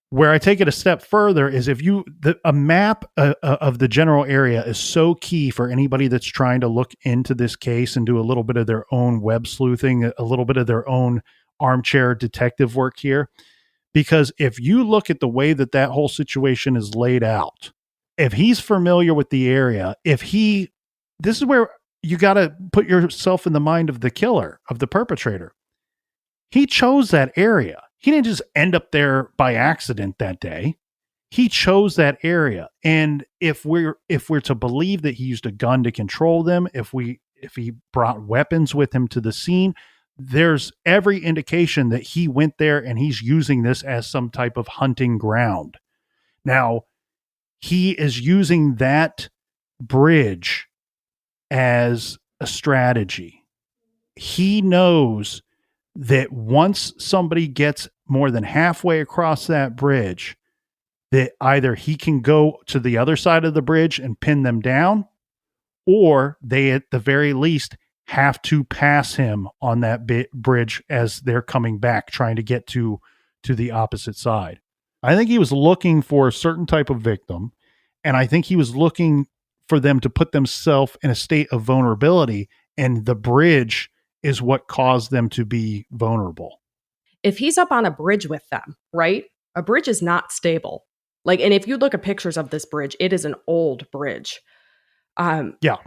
Where I take it a step further is if a map of the general area is so key for anybody that's trying to look into this case and do a little bit of their own web sleuthing, a little bit of their own armchair detective work here. Because if you look at the way that whole situation is laid out, if he's familiar with the area, this is where you got to put yourself in the mind of the killer, of the perpetrator. He chose that area. He didn't just end up there by accident that day. He chose that area. And if we're to believe that he used a gun to control them, if he brought weapons with him to the scene, there's every indication that he went there and he's using this as some type of hunting ground. Now, he is using that bridge as a strategy. he knows that once somebody gets more than halfway across that bridge, that either he can go to the other side of the bridge and pin them down, or they at the very least have to pass him on that bridge as they're coming back trying to get to the opposite side. I think he was looking for a certain type of victim, and I think he was looking for them to put themselves in a state of vulnerability, and the bridge is what caused them to be vulnerable. If he's up on a bridge with them, right? A bridge is not stable. Like, and if you look at pictures of this bridge, it is an old bridge. Yeah.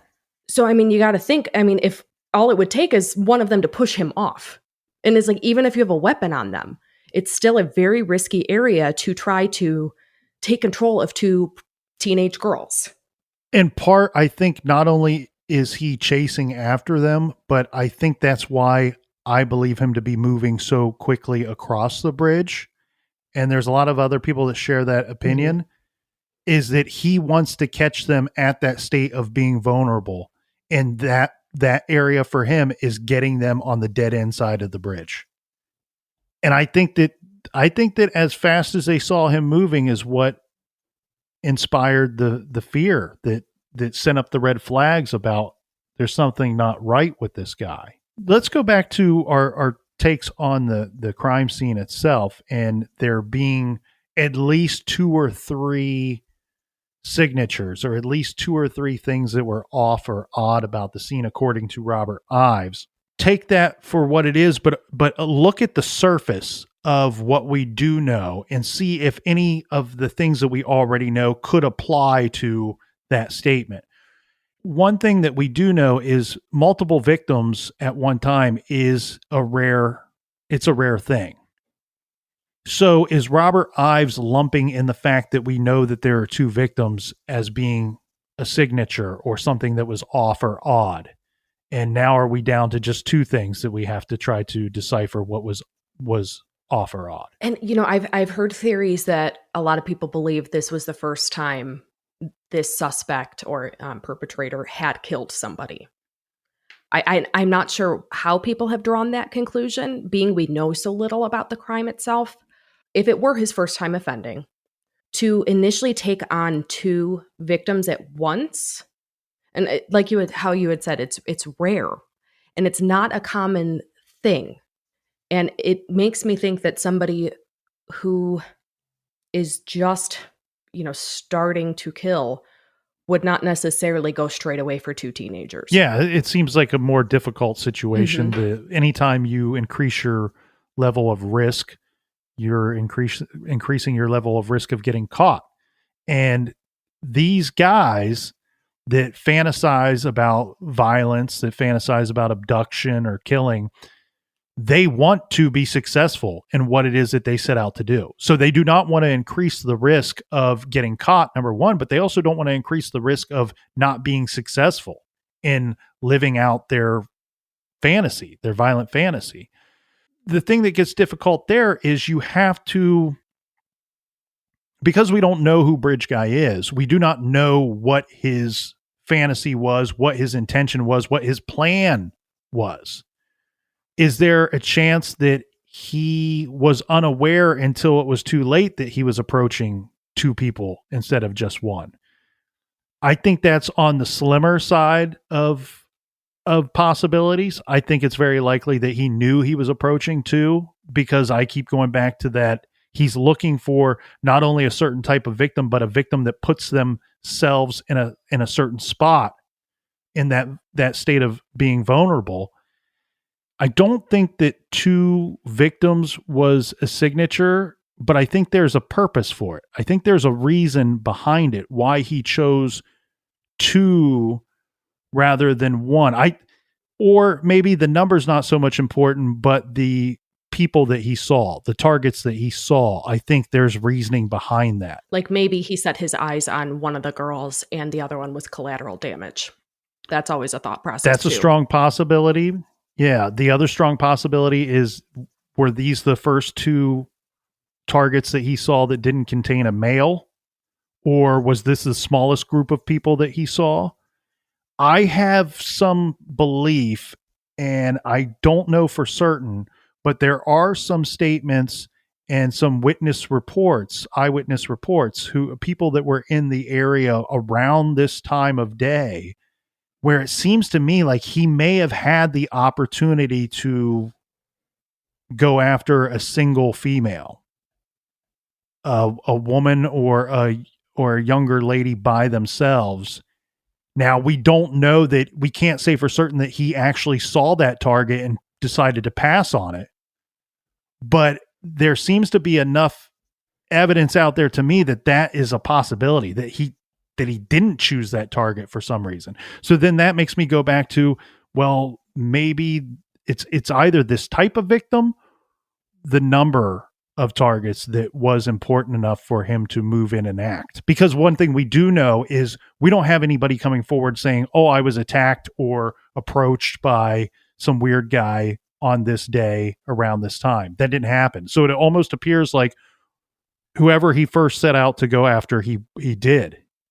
So, I mean, you got to think, I mean, if all it would take is one of them to push him off. And it's like, even if you have a weapon on them, it's still a very risky area to try to take control of two teenage girls. In part, I think not only is he chasing after them, but I think that's why I believe him to be moving so quickly across the bridge. And there's a lot of other people that share that opinion, is that he wants to catch them at that state of being vulnerable. And that area for him is getting them on the dead end side of the bridge. And I think that as fast as they saw him moving is what inspired the fear that sent up the red flags about there's something not right with this guy. Let's go back to our takes on the crime scene itself, and there being at least 2 or 3 signatures, or at least 2 or 3 things that were off or odd about the scene, according to Robert Ives. Take that for what it is, but look at the surface of what we do know and see if any of the things that we already know could apply to that statement. One thing that we do know is multiple victims at one time is a rare thing. So is Robert Ives lumping in the fact that we know that there are 2 victims as being a signature or something that was off or odd? And now are we down to just 2 things that we have to try to decipher what was off or odd? And, you know, I've heard theories that a lot of people believe this was the first time this suspect or perpetrator had killed somebody. I'm not sure how people have drawn that conclusion, being we know so little about the crime itself. If it were his first time offending, to initially take on 2 victims at once, and like how you had said, it's rare, and it's not a common thing. And it makes me think that somebody who is just, you know, starting to kill would not necessarily go straight away for 2 teenagers. Yeah, it seems like a more difficult situation. Anytime you increase your level of risk, you're increasing your level of risk of getting caught. And these guys that fantasize about violence, that fantasize about abduction or killing, they want to be successful in what it is that they set out to do. So they do not want to increase the risk of getting caught, number one, but they also don't want to increase the risk of not being successful in living out their fantasy, their violent fantasy. The thing that gets difficult there is you have to, because we don't know who Bridge Guy is, we do not know what his fantasy was, what his intention was, what his plan was. Is there a chance that he was unaware until it was too late that he was approaching 2 people instead of just 1? I think that's on the slimmer side of possibilities. I think it's very likely that he knew he was approaching 2, because I keep going back to that. He's looking for not only a certain type of victim, but a victim that puts themselves in a certain spot in that state of being vulnerable. I don't think that 2 victims was a signature, but I think there's a purpose for it. I think there's a reason behind it, why he chose 2 rather than 1. Or maybe the number's not so much important, but the people that he saw, the targets that he saw, I think there's reasoning behind that. Like maybe he set his eyes on one of the girls and the other one was collateral damage. That's always a thought process. That's a strong possibility. Yeah. The other strong possibility is, were these the first 2 targets that he saw that didn't contain a male? Or was this the smallest group of people that he saw? I have some belief and I don't know for certain, but there are some statements and some eyewitness reports, who people that were in the area around this time of day, where it seems to me like he may have had the opportunity to go after a single female, a woman or a younger lady by themselves. Now, we don't know that, we can't say for certain that he actually saw that target and decided to pass on it, but there seems to be enough evidence out there to me that that is a possibility, that he didn't choose that target for some reason. So then that makes me go back to, well, maybe it's either this type of victim, the number of targets that was important enough for him to move in and act. Because one thing we do know is we don't have anybody coming forward saying, oh, I was attacked or approached by some weird guy on this day around this time. That didn't happen. So it almost appears like whoever he first set out to go after, he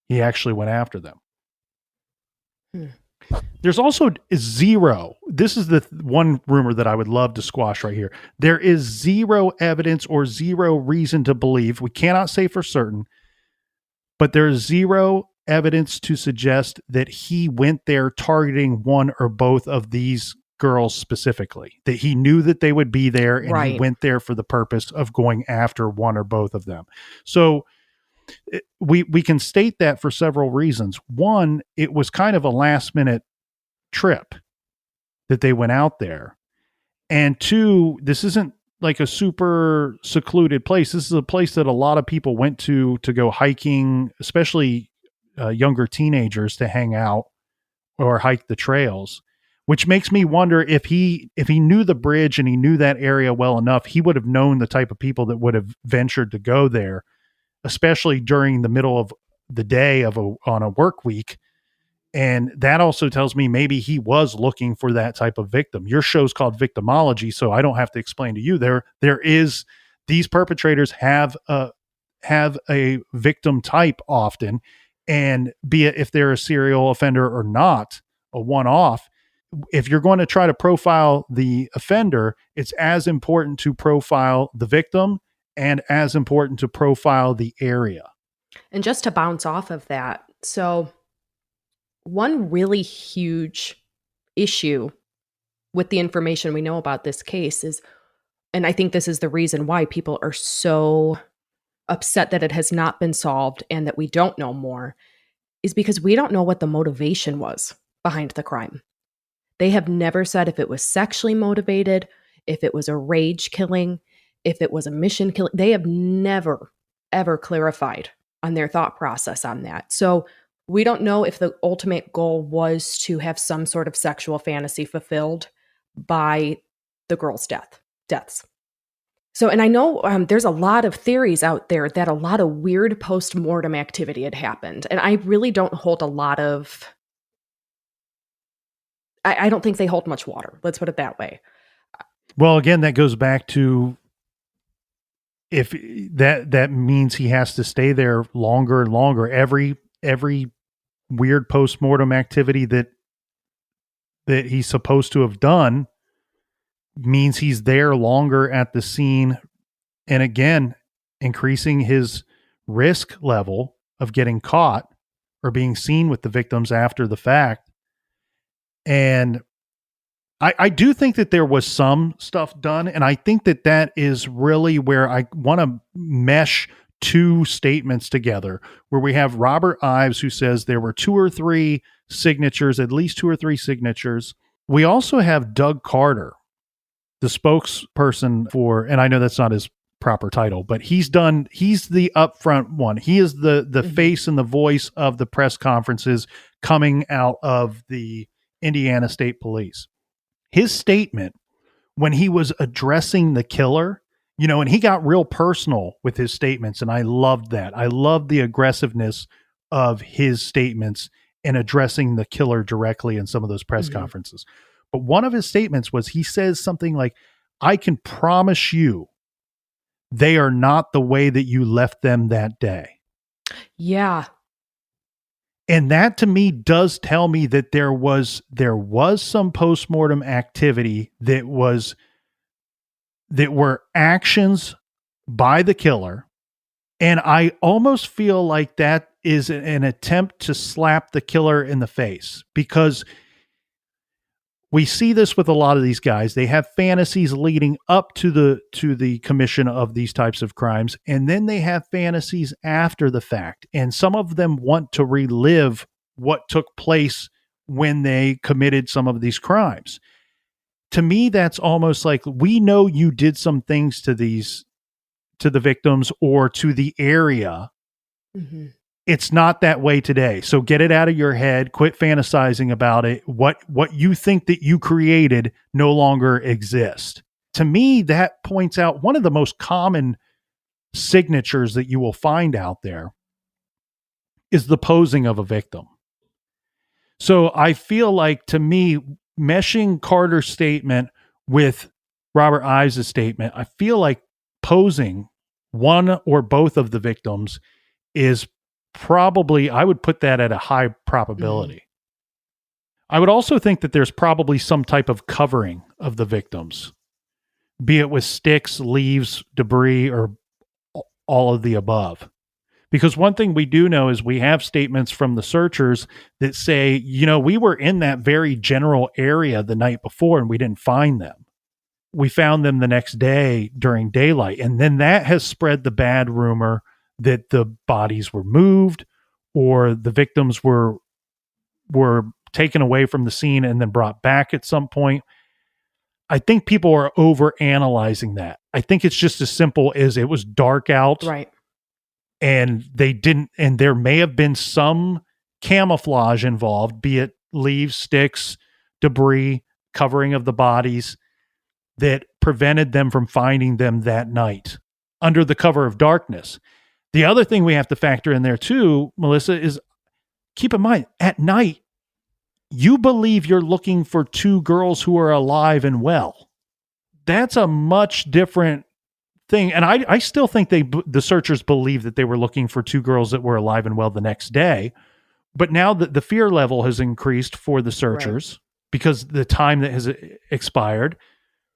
actually went after them. There's also zero. This is the one rumor that I would love to squash right here. There is zero evidence or zero reason to believe, we cannot say for certain, but there's zero evidence to suggest that he went there targeting one or both of these girls specifically, that he knew that they would be there and he went there for the purpose of going after one or both of them. So we can state that for several reasons. One, it was kind of a last minute trip that they went out there. And two, this isn't like a super secluded place. This is a place that a lot of people went to go hiking, especially younger teenagers, to hang out or hike the trails, which makes me wonder if he knew the bridge and he knew that area well enough, he would have known the type of people that would have ventured to go there, especially during the middle of the day on a work week. And that also tells me maybe he was looking for that type of victim. Your show's called Victimology, so I don't have to explain to you. There is, these perpetrators have a victim type often, and be it if they're a serial offender or not, a one-off. If you're going to try to profile the offender, it's as important to profile the victim and as important to profile the area. And just to bounce off of that, so one really huge issue with the information we know about this case is, and I think this is the reason why people are so upset that it has not been solved and that we don't know more, is because we don't know what the motivation was behind the crime. They have never said if it was sexually motivated, if it was a rage killing, if it was a mission killing. They have never, ever clarified on their thought process on that. So we don't know if the ultimate goal was to have some sort of sexual fantasy fulfilled by the girl's deaths. So, and I know there's a lot of theories out there that a lot of weird post-mortem activity had happened. And I really don't hold a lot of, I don't think they hold much water. Let's put it that way. Well, again, that goes back to, if that means he has to stay there longer and longer. Every weird post-mortem activity that he's supposed to have done means he's there longer at the scene, and again, increasing his risk level of getting caught or being seen with the victims after the fact. And I do think that there was some stuff done, and I think that is really where I want to mesh two statements together, where we have Robert Ives, who says there were at least 2 or 3 signatures. We also have Doug Carter, the spokesperson for, and I know that's not his proper title, but he's the upfront one. He is the face and the voice of the press conferences coming out of the Indiana State Police. His statement when he was addressing the killer, and he got real personal with his statements, and I loved that. I loved the aggressiveness of his statements in addressing the killer directly in some of those press conferences. But one of his statements was, he says something like, I can promise you they are not the way that you left them that day. Yeah. And that to me does tell me that there was some postmortem activity that were actions by the killer. And I almost feel like that is an attempt to slap the killer in the face, because we see this with a lot of these guys. They have fantasies leading up to the commission of these types of crimes, and then they have fantasies after the fact. And some of them want to relive what took place when they committed some of these crimes. To me, that's almost like, we know you did some things to the victims or to the area. Mm-hmm. It's not that way today. So get it out of your head. Quit fantasizing about it. What you think that you created no longer exists. To me, that points out one of the most common signatures that you will find out there is the posing of a victim. So I feel like, to me, meshing Carter's statement with Robert Ives' statement, I feel like posing one or both of the victims is probably, I would put that at a high probability. I would also think that there's probably some type of covering of the victims, be it with sticks, leaves, debris, or all of the above. Because one thing we do know is we have statements from the searchers that say, we were in that very general area the night before and we didn't find them. We found them the next day during daylight. And then that has spread the bad rumor that the bodies were moved or the victims were taken away from the scene and then brought back at some point. I think people are over analyzing that. I think it's just as simple as it was dark out. Right. And there may have been some camouflage involved, be it leaves, sticks, debris, covering of the bodies, that prevented them from finding them that night under the cover of darkness. The other thing we have to factor in there too, Melissa, is keep in mind, at night, you believe you're looking for two girls who are alive and well. That's a much different thing. And I still think the searchers believe that they were looking for two girls that were alive and well the next day. But now the fear level has increased for the searchers because the time that has expired.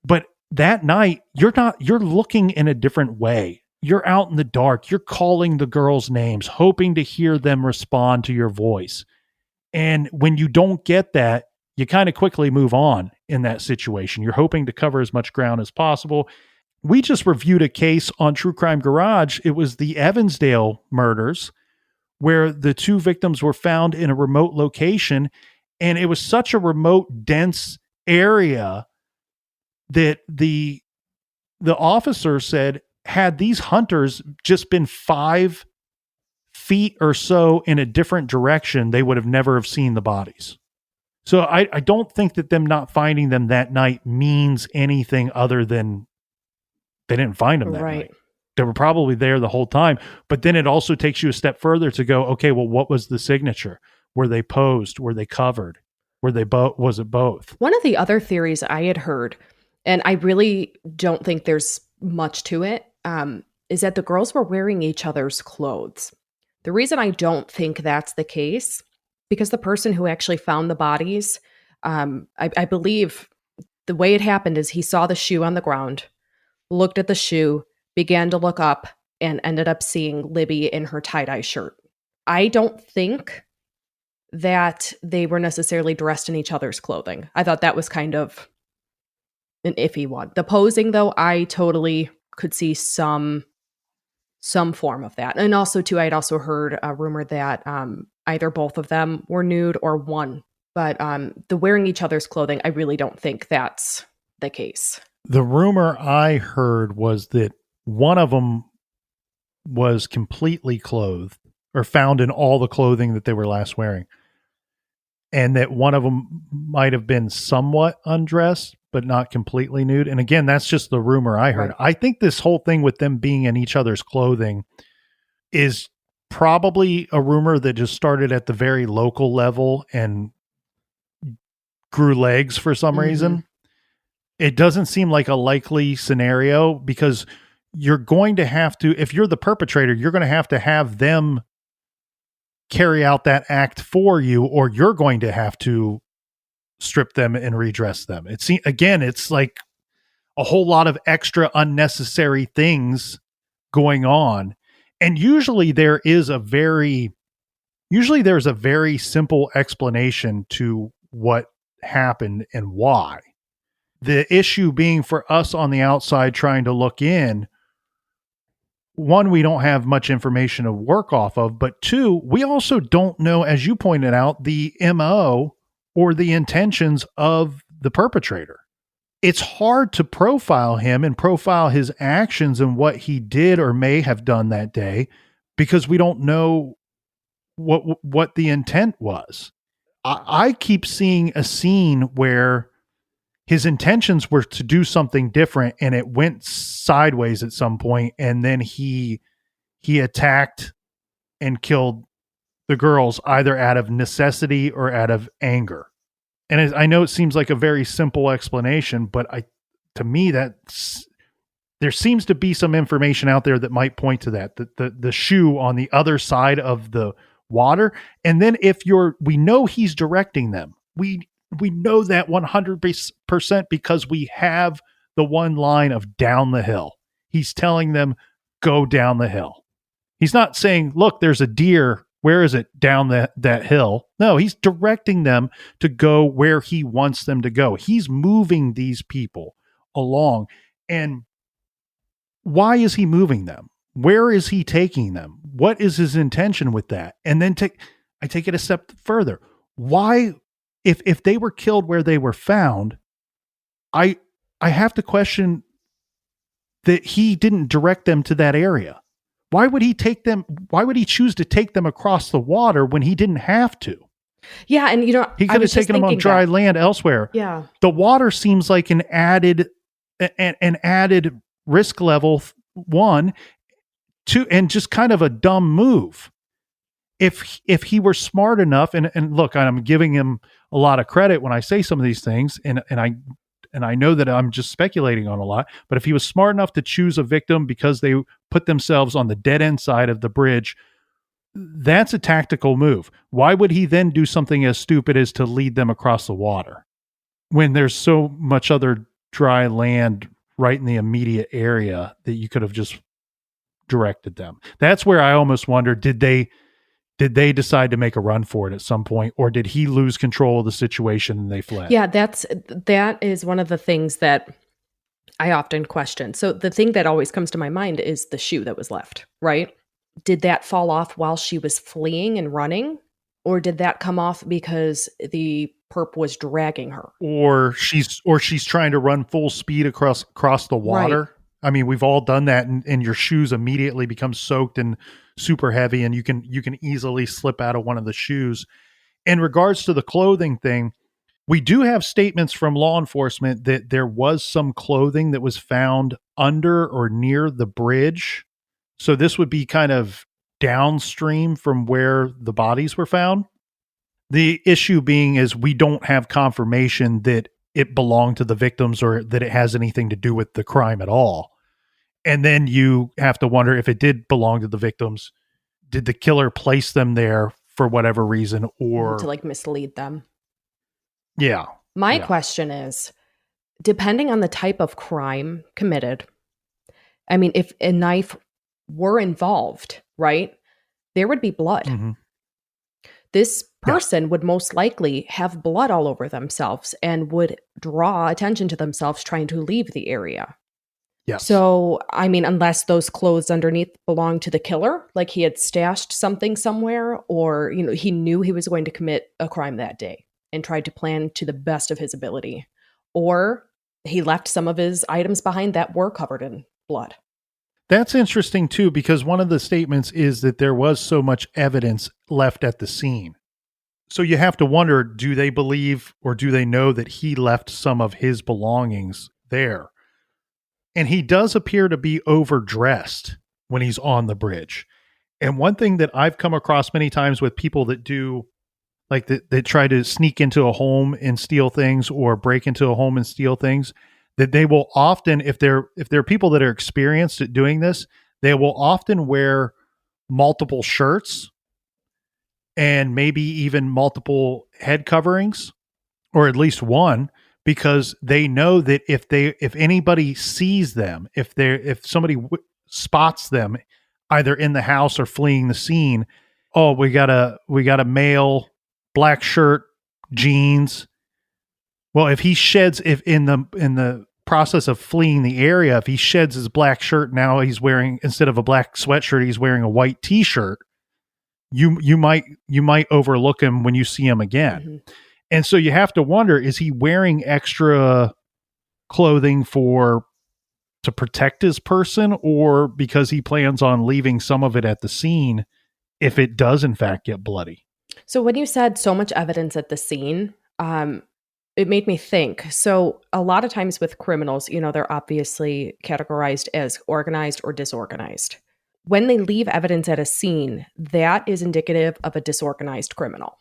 But that night, you're looking in a different way. You're out in the dark. You're calling the girls' names, hoping to hear them respond to your voice. And when you don't get that, you kind of quickly move on in that situation. You're hoping to cover as much ground as possible. We just reviewed a case on True Crime Garage. It was the Evansdale murders, where the two victims were found in a remote location. And it was such a remote, dense area that the officer said, had these hunters just been 5 feet or so in a different direction, they would have never have seen the bodies. So I don't think that them not finding them that night means anything other than they didn't find them that night. They were probably there the whole time. But then it also takes you a step further to go, okay, well, what was the signature? Were they posed? Were they covered? Was it both? One of the other theories I had heard, and I really don't think there's much to it, is that the girls were wearing each other's clothes. The reason I don't think that's the case, because the person who actually found the bodies, I believe the way it happened is he saw the shoe on the ground, looked at the shoe, began to look up, and ended up seeing Libby in her tie-dye shirt. I don't think that they were necessarily dressed in each other's clothing. I thought that was kind of an iffy one. The posing, though, I totally could see some form of that. And also, too, I'd also heard a rumor that either both of them were nude or one. But the wearing each other's clothing, I really don't think that's the case. The rumor I heard was that one of them was completely clothed or found in all the clothing that they were last wearing. And that one of them might have been somewhat undressed, but not completely nude. And again, that's just the rumor I heard. Right. I think this whole thing with them being in each other's clothing is probably a rumor that just started at the very local level and grew legs for some reason. It doesn't seem like a likely scenario, because you're going to have to, if you're the perpetrator, you're going to have them carry out that act for you, or you're going to have to strip them and redress them. It's like a whole lot of extra unnecessary things going on. And there's a very simple explanation to what happened and why. The issue being for us on the outside trying to look in, one, we don't have much information to work off of, but two, we also don't know, as you pointed out, the MO or the intentions of the perpetrator. It's hard to profile him and profile his actions and what he did or may have done that day because we don't know what the intent was. I keep seeing a scene where his intentions were to do something different and it went sideways at some point, and then he attacked and killed the girls either out of necessity or out of anger. And I know it seems like a very simple explanation, but to me, there seems to be some information out there that might point to that. The shoe on the other side of the water, and then we know he's directing them. We know that 100% because we have the one line of down the hill. He's telling them, go down the hill. He's not saying, look, there's a deer. Where is it? Down that hill. No, he's directing them to go where he wants them to go. He's moving these people along. And why is he moving them? Where is he taking them? What is his intention with that? And then I take it a step further. Why, if they were killed where they were found, I have to question that he didn't direct them to that area. Why would he choose to take them across the water when he didn't have to? Yeah, and he could have taken them on dry land elsewhere. Yeah. The water seems like an added risk level 1, 2, and just kind of a dumb move. If he were smart enough, and look, I'm giving him a lot of credit when I say some of these things, and I know that I'm just speculating on a lot, but if he was smart enough to choose a victim because they put themselves on the dead end side of the bridge, that's a tactical move. Why would he then do something as stupid as to lead them across the water when there's so much other dry land right in the immediate area that you could have just directed them? That's where I almost wonder, did they decide to make a run for it at some point, or did he lose control of the situation and they fled? Yeah, that is one of the things that I often question. So the thing that always comes to my mind is the shoe that was left, right? Did that fall off while she was fleeing and running? Or did that come off because the perp was dragging her? Or she's trying to run full speed across the water. Right. I mean, we've all done that, and your shoes immediately become soaked and super heavy, and you can easily slip out of one of the shoes. In regards to the clothing thing, we do have statements from law enforcement that there was some clothing that was found under or near the bridge. So this would be kind of downstream from where the bodies were found. The issue being is we don't have confirmation that it belonged to the victims or that it has anything to do with the crime at all. And then you have to wonder, if it did belong to the victims, did the killer place them there for whatever reason, or to like mislead them? Yeah. My question is, depending on the type of crime committed, I mean, if a knife were involved, right, there would be blood. Mm-hmm. This person would most likely have blood all over themselves and would draw attention to themselves trying to leave the area. Yes. So, I mean, unless those clothes underneath belonged to the killer, like he had stashed something somewhere, or, he knew he was going to commit a crime that day and tried to plan to the best of his ability, or he left some of his items behind that were covered in blood. That's interesting too, because one of the statements is that there was so much evidence left at the scene. So you have to wonder, do they believe or do they know that he left some of his belongings there? And he does appear to be overdressed when he's on the bridge. And one thing that I've come across many times with people that do, like that try to sneak into a home and steal things, or break into a home and steal things, that they will often, if they're people that are experienced at doing this, they will often wear multiple shirts and maybe even multiple head coverings, or at least one, because they know that if anybody sees them, if somebody spots them either in the house or fleeing the scene, oh, we got a male, black shirt, jeans. Well, if he sheds, if in the process of fleeing the area, if he sheds his black shirt, now he's wearing, instead of a black sweatshirt, he's wearing a white t-shirt. You might overlook him when you see him again. Mm-hmm. And so you have to wonder, is he wearing extra clothing to protect his person, or because he plans on leaving some of it at the scene if it does in fact get bloody? So when you said so much evidence at the scene, it made me think. So a lot of times with criminals, they're obviously categorized as organized or disorganized. When they leave evidence at a scene, that is indicative of a disorganized criminal.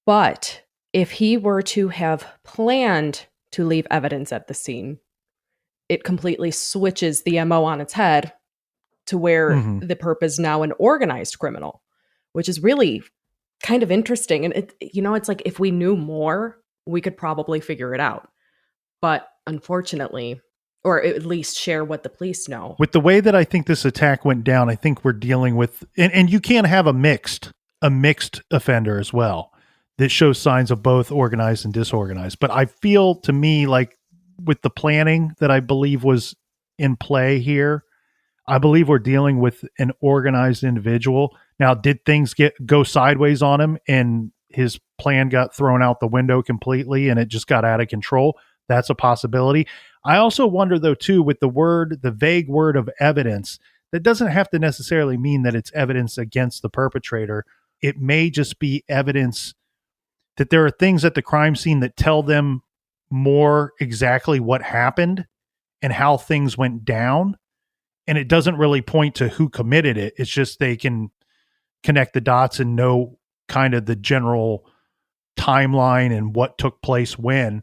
But if he were to have planned to leave evidence at the scene, it completely switches the MO on its head to where the perp is now an organized criminal, which is really kind of interesting. And it's like, if we knew more, we could probably figure it out. But unfortunately, or at least share what the police know. With the way that I think this attack went down, I think we're dealing with, and you can't have a mixed offender as well that shows signs of both organized and disorganized. But I feel, to me, like with the planning that I believe was in play here, I believe we're dealing with an organized individual. Now, did things go sideways on him and his plan got thrown out the window completely and it just got out of control? That's a possibility. I also wonder, though, too, with the vague word of evidence, that doesn't have to necessarily mean that it's evidence against the perpetrator. It may just be evidence that there are things at the crime scene that tell them more exactly what happened and how things went down. And it doesn't really point to who committed it. It's just they can connect the dots and know kind of the general timeline and what took place when.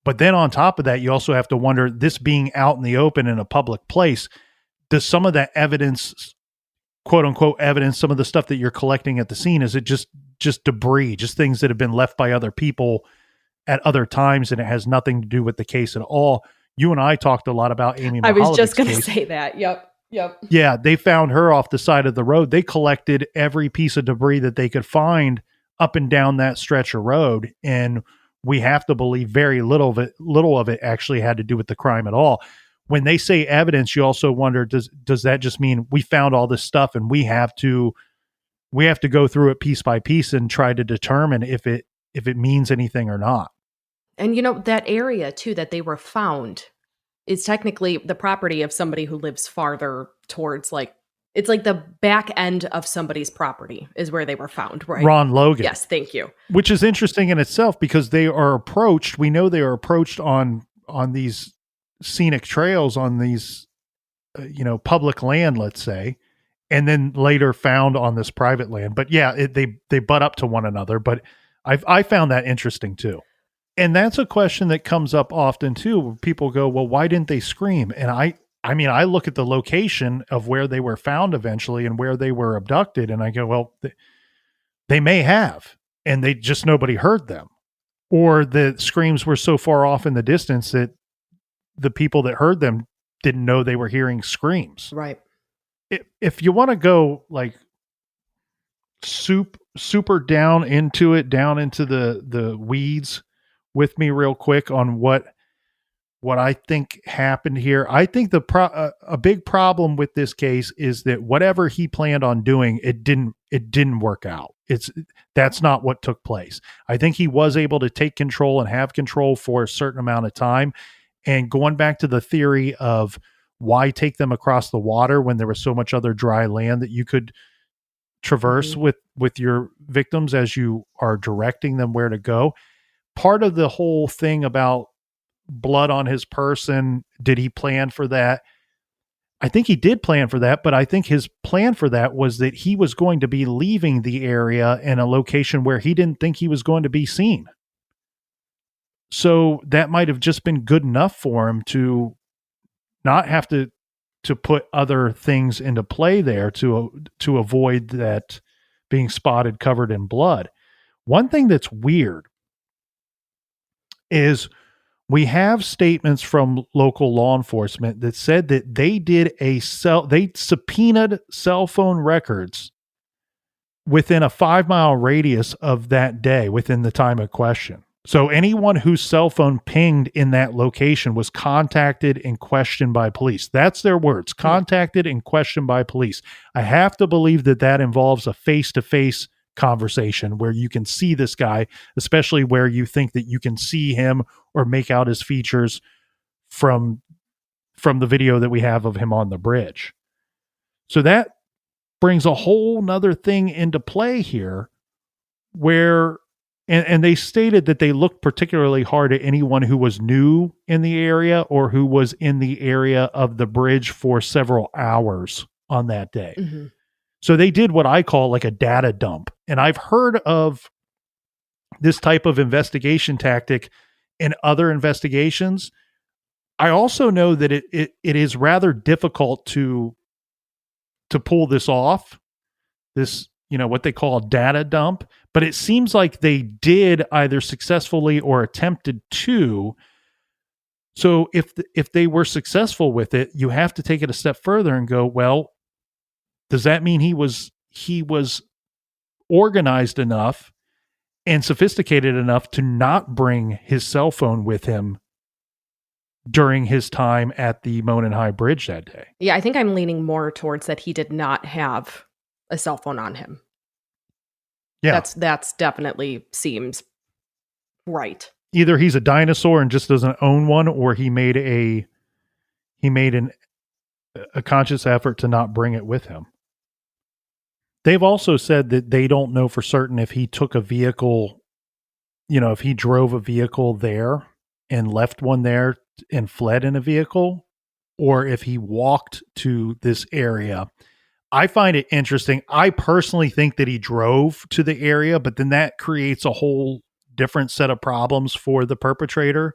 But then on top of that, you also have to wonder, this being out in the open in a public place, does some of that evidence, quote unquote evidence, some of the stuff that you're collecting at the scene, is it just debris, just things that have been left by other people at other times, and it has nothing to do with the case at all? You and I talked a lot about Amy Mahalovich's I was just going to case. say that. Yep. Yeah, they found her off the side of the road. They collected every piece of debris that they could find up and down that stretch of road, and we have to believe very little of it actually had to do with the crime at all. When they say evidence, you also wonder, does that just mean we found all this stuff and we have to go through it piece by piece and try to determine if it means anything or not? And that area too that they were found is technically the property of somebody who lives farther towards, like, it's like the back end of somebody's property is where they were found, right? Ron Logan. Yes, thank you. Which is interesting in itself, because they are approached. We know they are approached on these scenic trails, on these, public land, let's say, and then later found on this private land. But yeah, they butt up to one another. But I found that interesting too. And that's a question that comes up often too, where people go, well, why didn't they scream? And I mean, I look at the location of where they were found eventually and where they were abducted, and I go, well, they may have, and nobody heard them. Or the screams were so far off in the distance that the people that heard them didn't know they were hearing screams. Right. If you want to go like super down into the weeds with me real quick on what I think happened here, I think a big problem with this case is that whatever he planned on doing, it didn't work out. That's not what took place. I think he was able to take control and have control for a certain amount of time. And going back to the theory of why take them across the water when there was so much other dry land that you could traverse with your victims as you are directing them where to go. Part of the whole thing about blood on his person, did he plan for that? I think he did plan for that, but I think his plan for that was that he was going to be leaving the area in a location where he didn't think he was going to be seen. So that might have just been good enough for him to not have to put other things into play there to avoid that being spotted covered in blood. One thing that's weird is we have statements from local law enforcement that said that they subpoenaed cell phone records within a 5-mile radius of that day within the time of question. So anyone whose cell phone pinged in that location was contacted and questioned by police. That's their words, contacted and questioned by police. I have to believe that that involves a face-to-face conversation where you can see this guy, especially where you think that you can see him or make out his features from the video that we have of him on the bridge. So that brings a whole nother thing into play here where, and they stated that they looked particularly hard at anyone who was new in the area or who was in the area of the bridge for several hours on that day. Mm-hmm. So they did what I call like a data dump. And I've heard of this type of investigation tactic in other investigations. I also know that it is rather difficult to pull this off, this, what they call a data dump, but it seems like they did either successfully or attempted to. So if they were successful with it, you have to take it a step further and go, well, does that mean he was organized enough and sophisticated enough to not bring his cell phone with him during his time at the Monon High Bridge that day? Yeah, I think I'm leaning more towards that he did not have a cell phone on him. Yeah. That's definitely seems right. Either he's a dinosaur and just doesn't own one, or he made a conscious effort to not bring it with him. They've also said that they don't know for certain if he took a vehicle, if he drove a vehicle there and left one there and fled in a vehicle, or if he walked to this area. I find it interesting. I personally think that he drove to the area, but then that creates a whole different set of problems for the perpetrator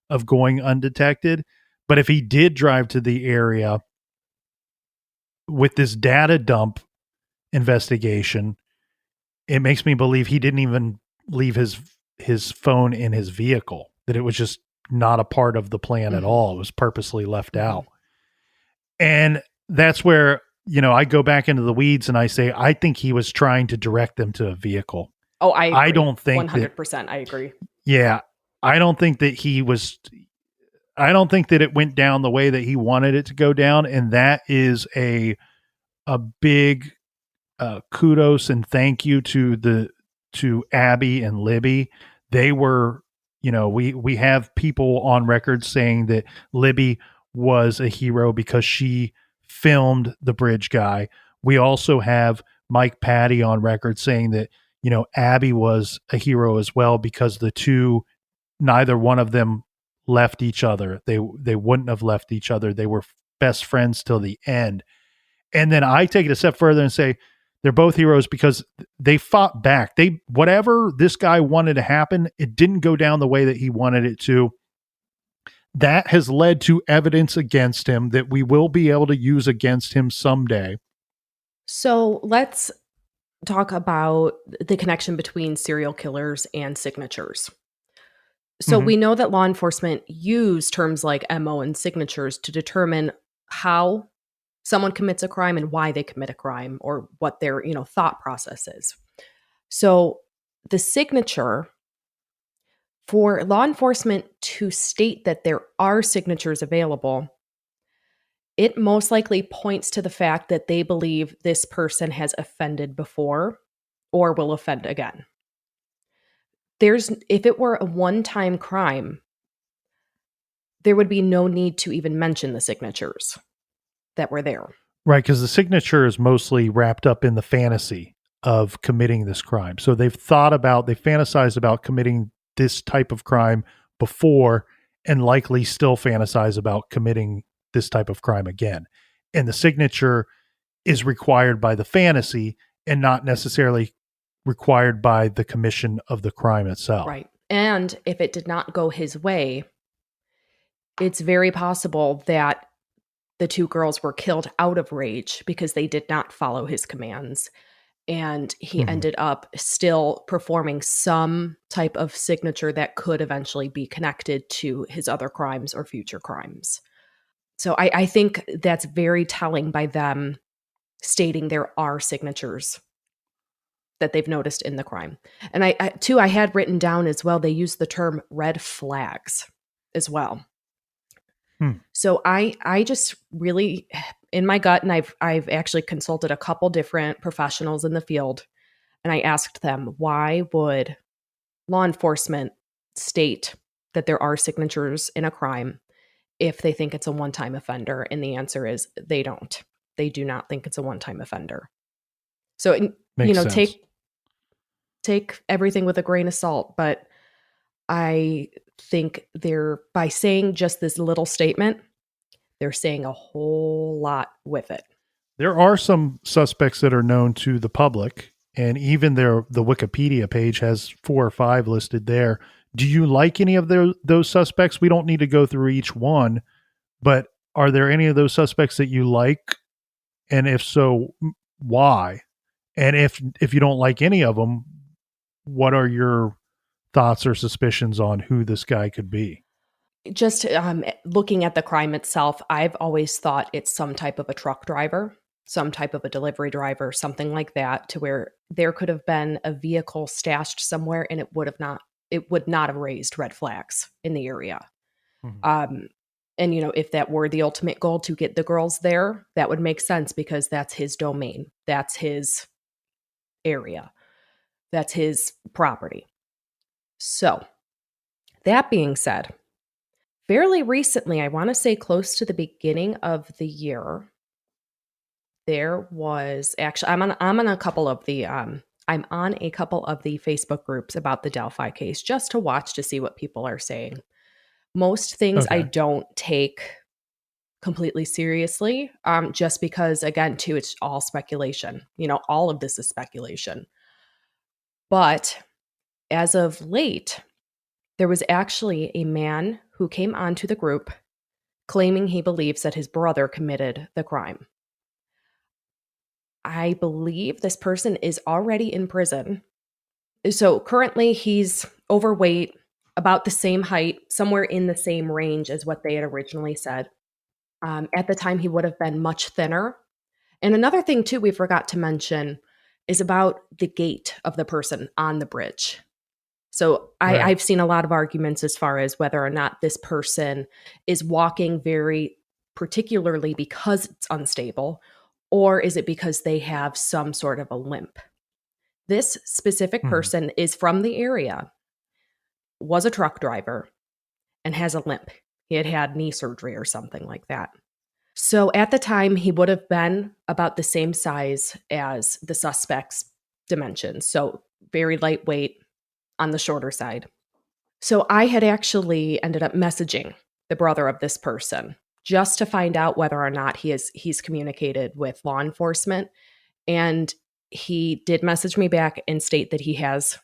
of going undetected. But if he did drive to the area with this data dump investigation, it makes me believe he didn't even leave his phone in his vehicle, that it was just not a part of the plan at all. It was purposely left out. And that's where, I go back into the weeds and I say, I think he was trying to direct them to a vehicle. Oh, I agree. I don't think 100%. I agree. Yeah. I don't think that it went down the way that he wanted it to go down. And that is a big kudos and thank you to Abby and Libby. They were, we have people on record saying that Libby was a hero because she filmed the bridge guy. We also have Mike Patty on record saying that, Abby was a hero as well because the two, neither one of them left each other. They wouldn't have left each other. They were best friends till the end. And then I take it a step further and say they're both heroes because they fought back. Whatever this guy wanted to happen, it didn't go down the way that he wanted it to. That has led to evidence against him that we will be able to use against him someday. So let's talk about the connection between serial killers and signatures. So we know that law enforcement use terms like MO and signatures to determine how someone commits a crime and why they commit a crime or what their, thought process is. So the signature, for law enforcement to state that there are signatures available, it most likely points to the fact that they believe this person has offended before or will offend again. If it were a one-time crime, there would be no need to even mention the signatures that were there. Right, because the signature is mostly wrapped up in the fantasy of committing this crime. So they fantasized about committing this type of crime before and likely still fantasize about committing this type of crime again. And the signature is required by the fantasy and not necessarily required by the commission of the crime itself. Right. And if it did not go his way, it's very possible that the two girls were killed out of rage because they did not follow his commands. And he ended up still performing some type of signature that could eventually be connected to his other crimes or future crimes. So I think that's very telling by them stating there are signatures that they've noticed in the crime. And I had written down as well, they use the term red flags as well. So I just really, in my gut, and I've actually consulted a couple different professionals in the field, and I asked them, why would law enforcement state that there are signatures in a crime if they think it's a one-time offender? And the answer is they don't. They do not think it's a one-time offender. So, Makes sense. take everything with a grain of salt, but I think by saying just this little statement, they're saying a whole lot with it. There are some suspects that are known to the public, and even the Wikipedia page has 4 or 5 listed there. Do you like any of those suspects? We don't need to go through each one, but are there any of those suspects that you like? And if so, why? And if you don't like any of them, what are your thoughts or suspicions on who this guy could be? Just looking at the crime itself, I've always thought it's some type of a truck driver, some type of a delivery driver, something like that, to where there could have been a vehicle stashed somewhere and it would not have raised red flags in the area. And if that were the ultimate goal, to get the girls there, that would make sense, because that's his domain, that's his area, that's his property. So that being said, fairly recently, I want to say close to the beginning of the year, there was actually I'm on a couple of the Facebook groups about the Delphi case, just to watch to see what people are saying. Most things I Okay. don't take completely seriously, just because, again, too, it's all speculation. All of this is speculation. But as of late, there was actually a man who came onto the group claiming he believes that his brother committed the crime. I believe this person is already in prison. So currently he's overweight, about the same height, somewhere in the same range as what they had originally said. At the time, he would have been much thinner. And another thing, too, we forgot to mention is about the gait of the person on the bridge. So Right. I've seen a lot of arguments as far as whether or not this person is walking very particularly because it's unstable, or is it because they have some sort of a limp? This specific person is from the area, was a truck driver, and has a limp. He had had knee surgery or something like that. So at the time, he would have been about the same size as the suspect's dimensions. So very lightweight, on the shorter side. So I had actually ended up messaging the brother of this person just to find out whether or not he's communicated with law enforcement. And he did message me back and state that he has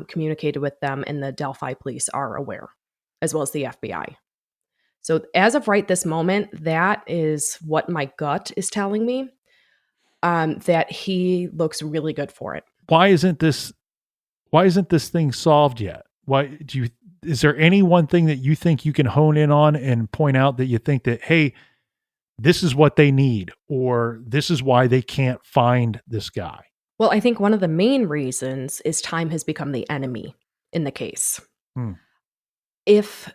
communicated with them, and the Delphi police are aware, as well as the FBI. So as of right this moment, that is what my gut is telling me, that he looks really good for it. Why isn't this thing solved yet? Is there any one thing that you think you can hone in on and point out that you think that, hey, this is what they need, or this is why they can't find this guy? Well, I think one of the main reasons is time has become the enemy in the case. If,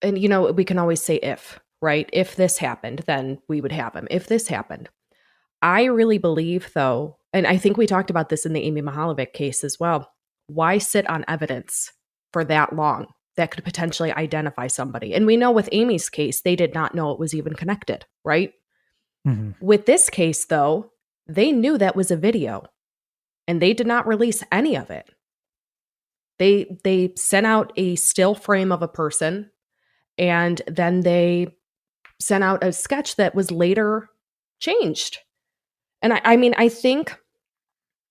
and we can always say if, right? If this happened, then we would have him. If this happened. I really believe, though, and I think we talked about this in the Amy Mahalovic case as well, why sit on evidence for that long that could potentially identify somebody? And we know with Amy's case, they did not know it was even connected, right? With this case, though, they knew that was a video, and they did not release any of it. They sent out a still frame of a person, and then they sent out a sketch that was later changed. And I think,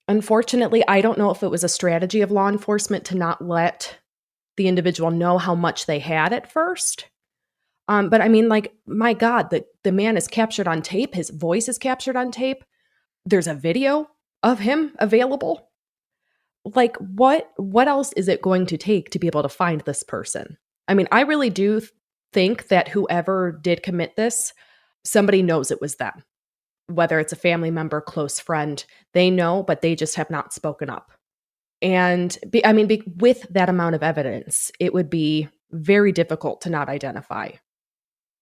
unfortunately, I don't know if it was a strategy of law enforcement to not let the individual know how much they had at first. But my God, the man is captured on tape. His voice is captured on tape. There's a video of him available. Like what else is it going to take to be able to find this person? I mean, I really do think that whoever did commit this, somebody knows it was them. Whether it's a family member, close friend, they know, but they just have not spoken up. And with that amount of evidence, it would be very difficult to not identify.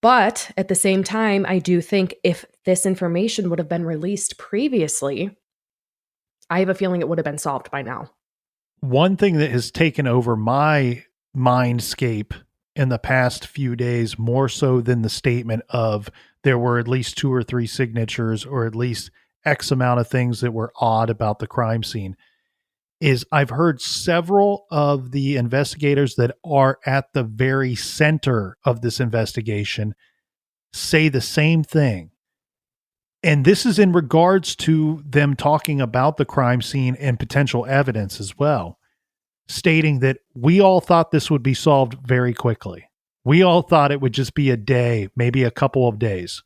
But at the same time, I do think if this information would have been released previously, I have a feeling it would have been solved by now. One thing that has taken over my mindscape in the past few days, more so than the statement of there were at least 2 or 3 signatures or at least X amount of things that were odd about the crime scene, is I've heard several of the investigators that are at the very center of this investigation say the same thing. And this is in regards to them talking about the crime scene and potential evidence as well, stating that we all thought this would be solved very quickly. We all thought it would just be a day, maybe a couple of days.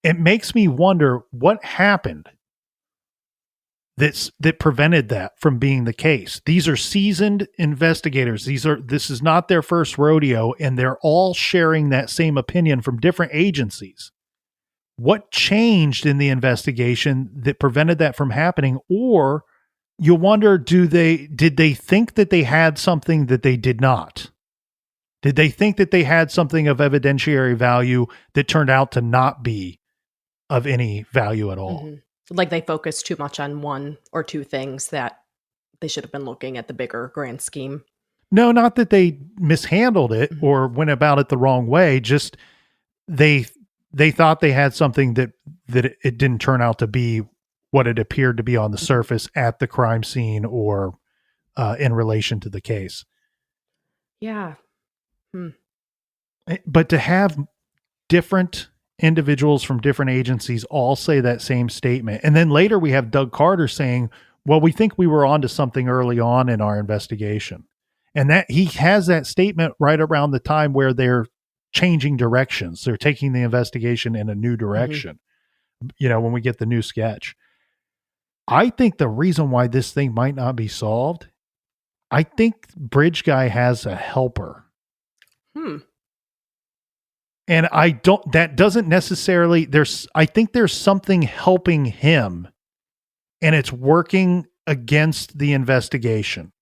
It makes me wonder what happened that prevented that from being the case. These are seasoned investigators. This is not their first rodeo, and they're all sharing that same opinion from different agencies. What changed in the investigation that prevented that from happening? Or you wonder, did they think that they had something that they did not? Did they think that they had something of evidentiary value that turned out to not be of any value at all? Mm-hmm. Like they focused too much on one or two things that they should have been looking at the bigger grand scheme. No, not that they mishandled it Mm-hmm. or went about it the wrong way. Just they thought they had something that it didn't turn out to be what it appeared to be on the surface at the crime scene or in relation to the case. Yeah. But to have different individuals from different agencies all say that same statement. And then later we have Doug Carter saying, well, we think we were onto something early on in our investigation. And that he has that statement right around the time where they're changing directions. They're taking the investigation in a new direction. Mm-hmm. When we get the new sketch. I think the reason why this thing might not be solved, I think Bridge Guy has a helper. And that doesn't necessarily, I think there's something helping him and it's working against the investigation.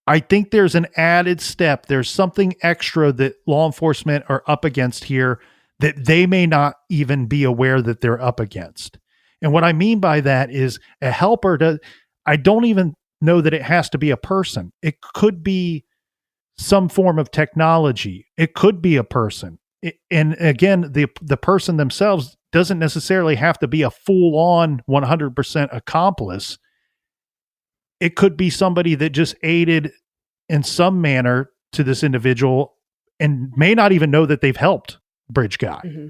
I think there's an added step. There's something extra that law enforcement are up against here that they may not even be aware that they're up against. And what I mean by that is a helper I don't even know that it has to be a person. It could be some form of technology. It could be a person. And again, the person themselves doesn't necessarily have to be a full-on 100% accomplice. It could be somebody that just aided in some manner to this individual and may not even know that they've helped Bridge Guy. Mm-hmm.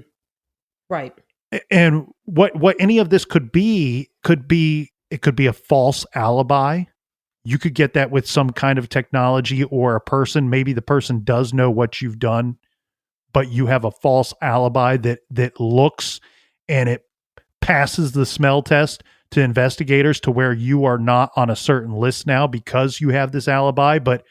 Right. And what any of this could be a false alibi. You could get that with some kind of technology or a person. Maybe the person does know what you've done, but you have a false alibi that looks and it passes the smell test to investigators to where you are not on a certain list now because you have this alibi, but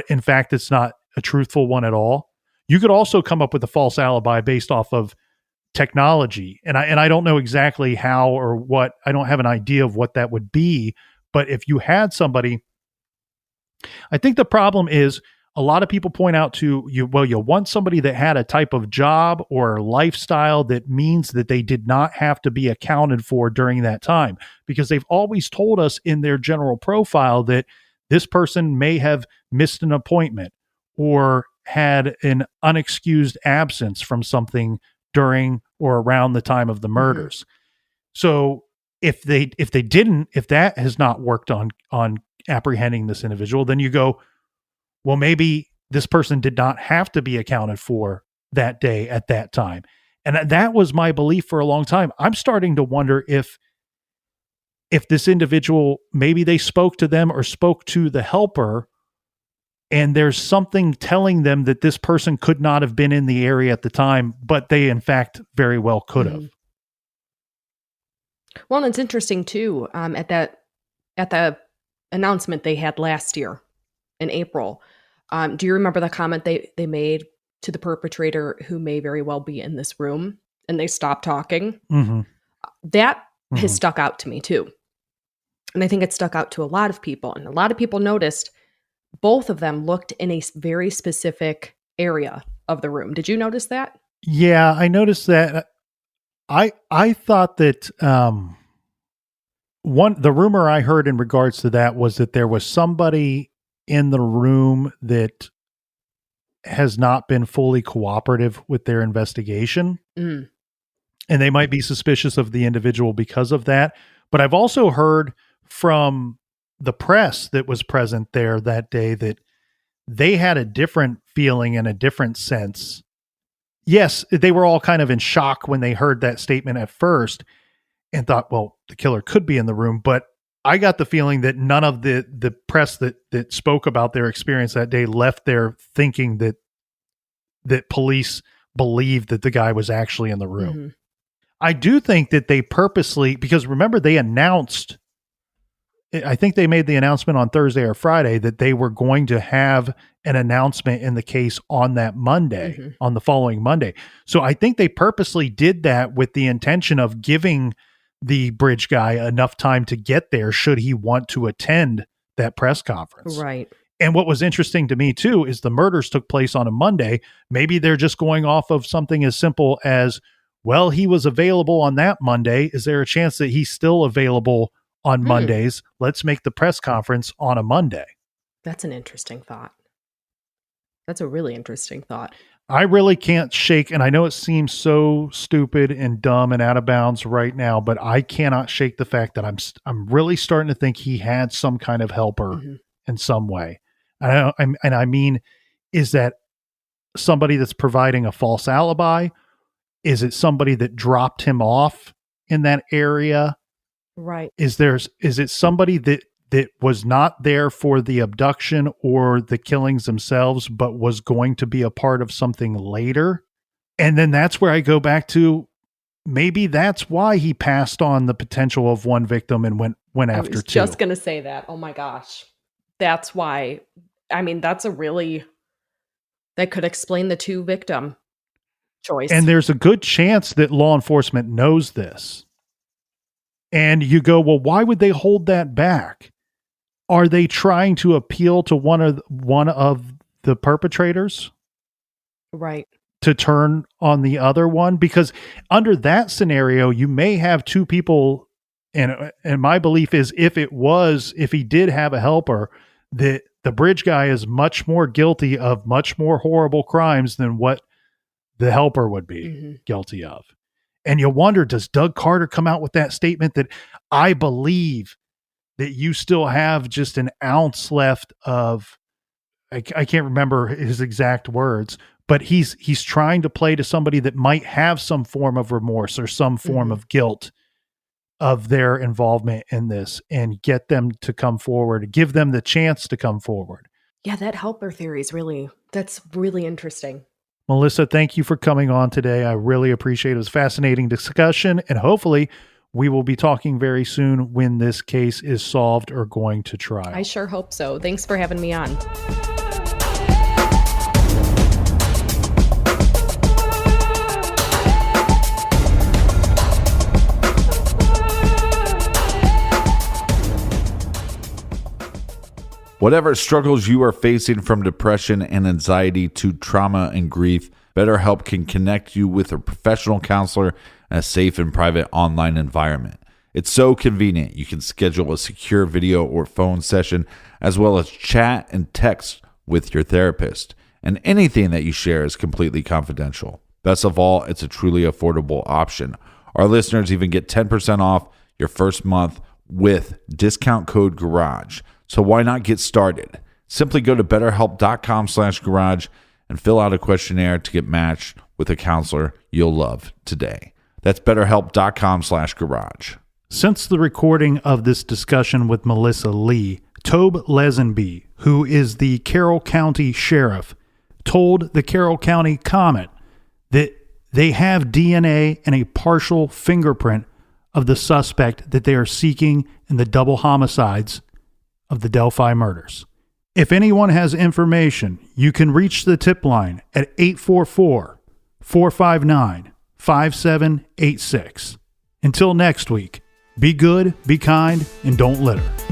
in fact, it's not a truthful one at all. You could also come up with a false alibi based off of technology. And I don't know exactly how or what, I don't have an idea of what that would be, but if you had somebody, I think the problem is a lot of people point out to you, well, you want somebody that had a type of job or lifestyle that means that they did not have to be accounted for during that time, because they've always told us in their general profile that this person may have missed an appointment or had an unexcused absence from something during or around the time of the murders. Mm-hmm. So if that has not worked on apprehending this individual, then you go, well, maybe this person did not have to be accounted for that day at that time. And that was my belief for a long time. I'm starting to wonder if this individual, maybe they spoke to them or spoke to the helper, and there's something telling them that this person could not have been in the area at the time, but they in fact very well could have. Well, and it's interesting too. At the announcement they had last year in April, do you remember the comment they made to the perpetrator who may very well be in this room, and they stopped talking? Mm-hmm. That has Mm-hmm. stuck out to me too, and I think it stuck out to a lot of people, and a lot of people noticed both of them looked in a very specific area of the room. Did you notice that? Yeah, I noticed that. I thought that the rumor I heard in regards to that was that there was somebody in the room that has not been fully cooperative with their investigation, Mm. and they might be suspicious of the individual because of that. But I've also heard from the press that was present there that day that they had a different feeling and a different sense. Yes, they were all kind of in shock when they heard that statement at first and thought, well, the killer could be in the room. But I got the feeling that none of the press that spoke about their experience that day left there thinking that police believed that the guy was actually in the room. Mm-hmm. I do think that they purposely, because remember they announced, I think they made the announcement on Thursday or Friday that they were going to have an announcement in the case on that Monday, Mm-hmm. on the following Monday. So I think they purposely did that with the intention of giving the bridge guy enough time to get there should he want to attend that press conference. Right. And what was interesting to me too is the murders took place on a Monday. Maybe they're just going off of something as simple as, well, he was available on that Monday. Is there a chance that he's still available on Mondays? Let's make the press conference on a Monday. That's an interesting thought. That's a really interesting thought. I really can't shake, and I know it seems so stupid and dumb and out of bounds right now, but I cannot shake the fact that I'm really starting to think he had some kind of helper Mm-hmm. in some way. I mean, is that somebody that's providing a false alibi? Is it somebody that dropped him off in that area? Right. Is it somebody that was not there for the abduction or the killings themselves, but was going to be a part of something later? And then that's where I go back to, maybe that's why he passed on the potential of one victim and went I after was two. just going to say that. Oh my gosh. That's why. I mean, that could explain the two victim choice. And there's a good chance that law enforcement knows this. And you go, well, why would they hold that back? Are they trying to appeal to one of the perpetrators? Right. To turn on the other one? Because under that scenario, you may have two people, and my belief is if he did have a helper, that the bridge guy is much more guilty of much more horrible crimes than what the helper would be guilty of. And you wonder, does Doug Carter come out with that statement that I believe that you still have just an ounce left of, I can't remember his exact words, but he's trying to play to somebody that might have some form of remorse or some form of guilt of their involvement in this and get them to come forward, give them the chance to come forward. Yeah, that helper theory is that's really interesting. Melissa, thank you for coming on today. I really appreciate it. It was a fascinating discussion, and hopefully we will be talking very soon when this case is solved or going to trial. I sure hope so. Thanks for having me on. Whatever struggles you are facing, from depression and anxiety to trauma and grief, BetterHelp can connect you with a professional counselor in a safe and private online environment. It's so convenient. You can schedule a secure video or phone session, as well as chat and text with your therapist. And anything that you share is completely confidential. Best of all, it's a truly affordable option. Our listeners even get 10% off your first month with discount code GARAGE. So why not get started? Simply go to betterhelp.com/garage and fill out a questionnaire to get matched with a counselor you'll love today. That's betterhelp.com/garage. Since the recording of this discussion with Melissa Lee, Tobe Lesenby, who is the Carroll County Sheriff, told the Carroll County Comet that they have DNA and a partial fingerprint of the suspect that they are seeking in the double homicides of the Delphi murders. If anyone has information, you can reach the tip line at 844-459-5786. Until next week, be good, be kind, and don't litter.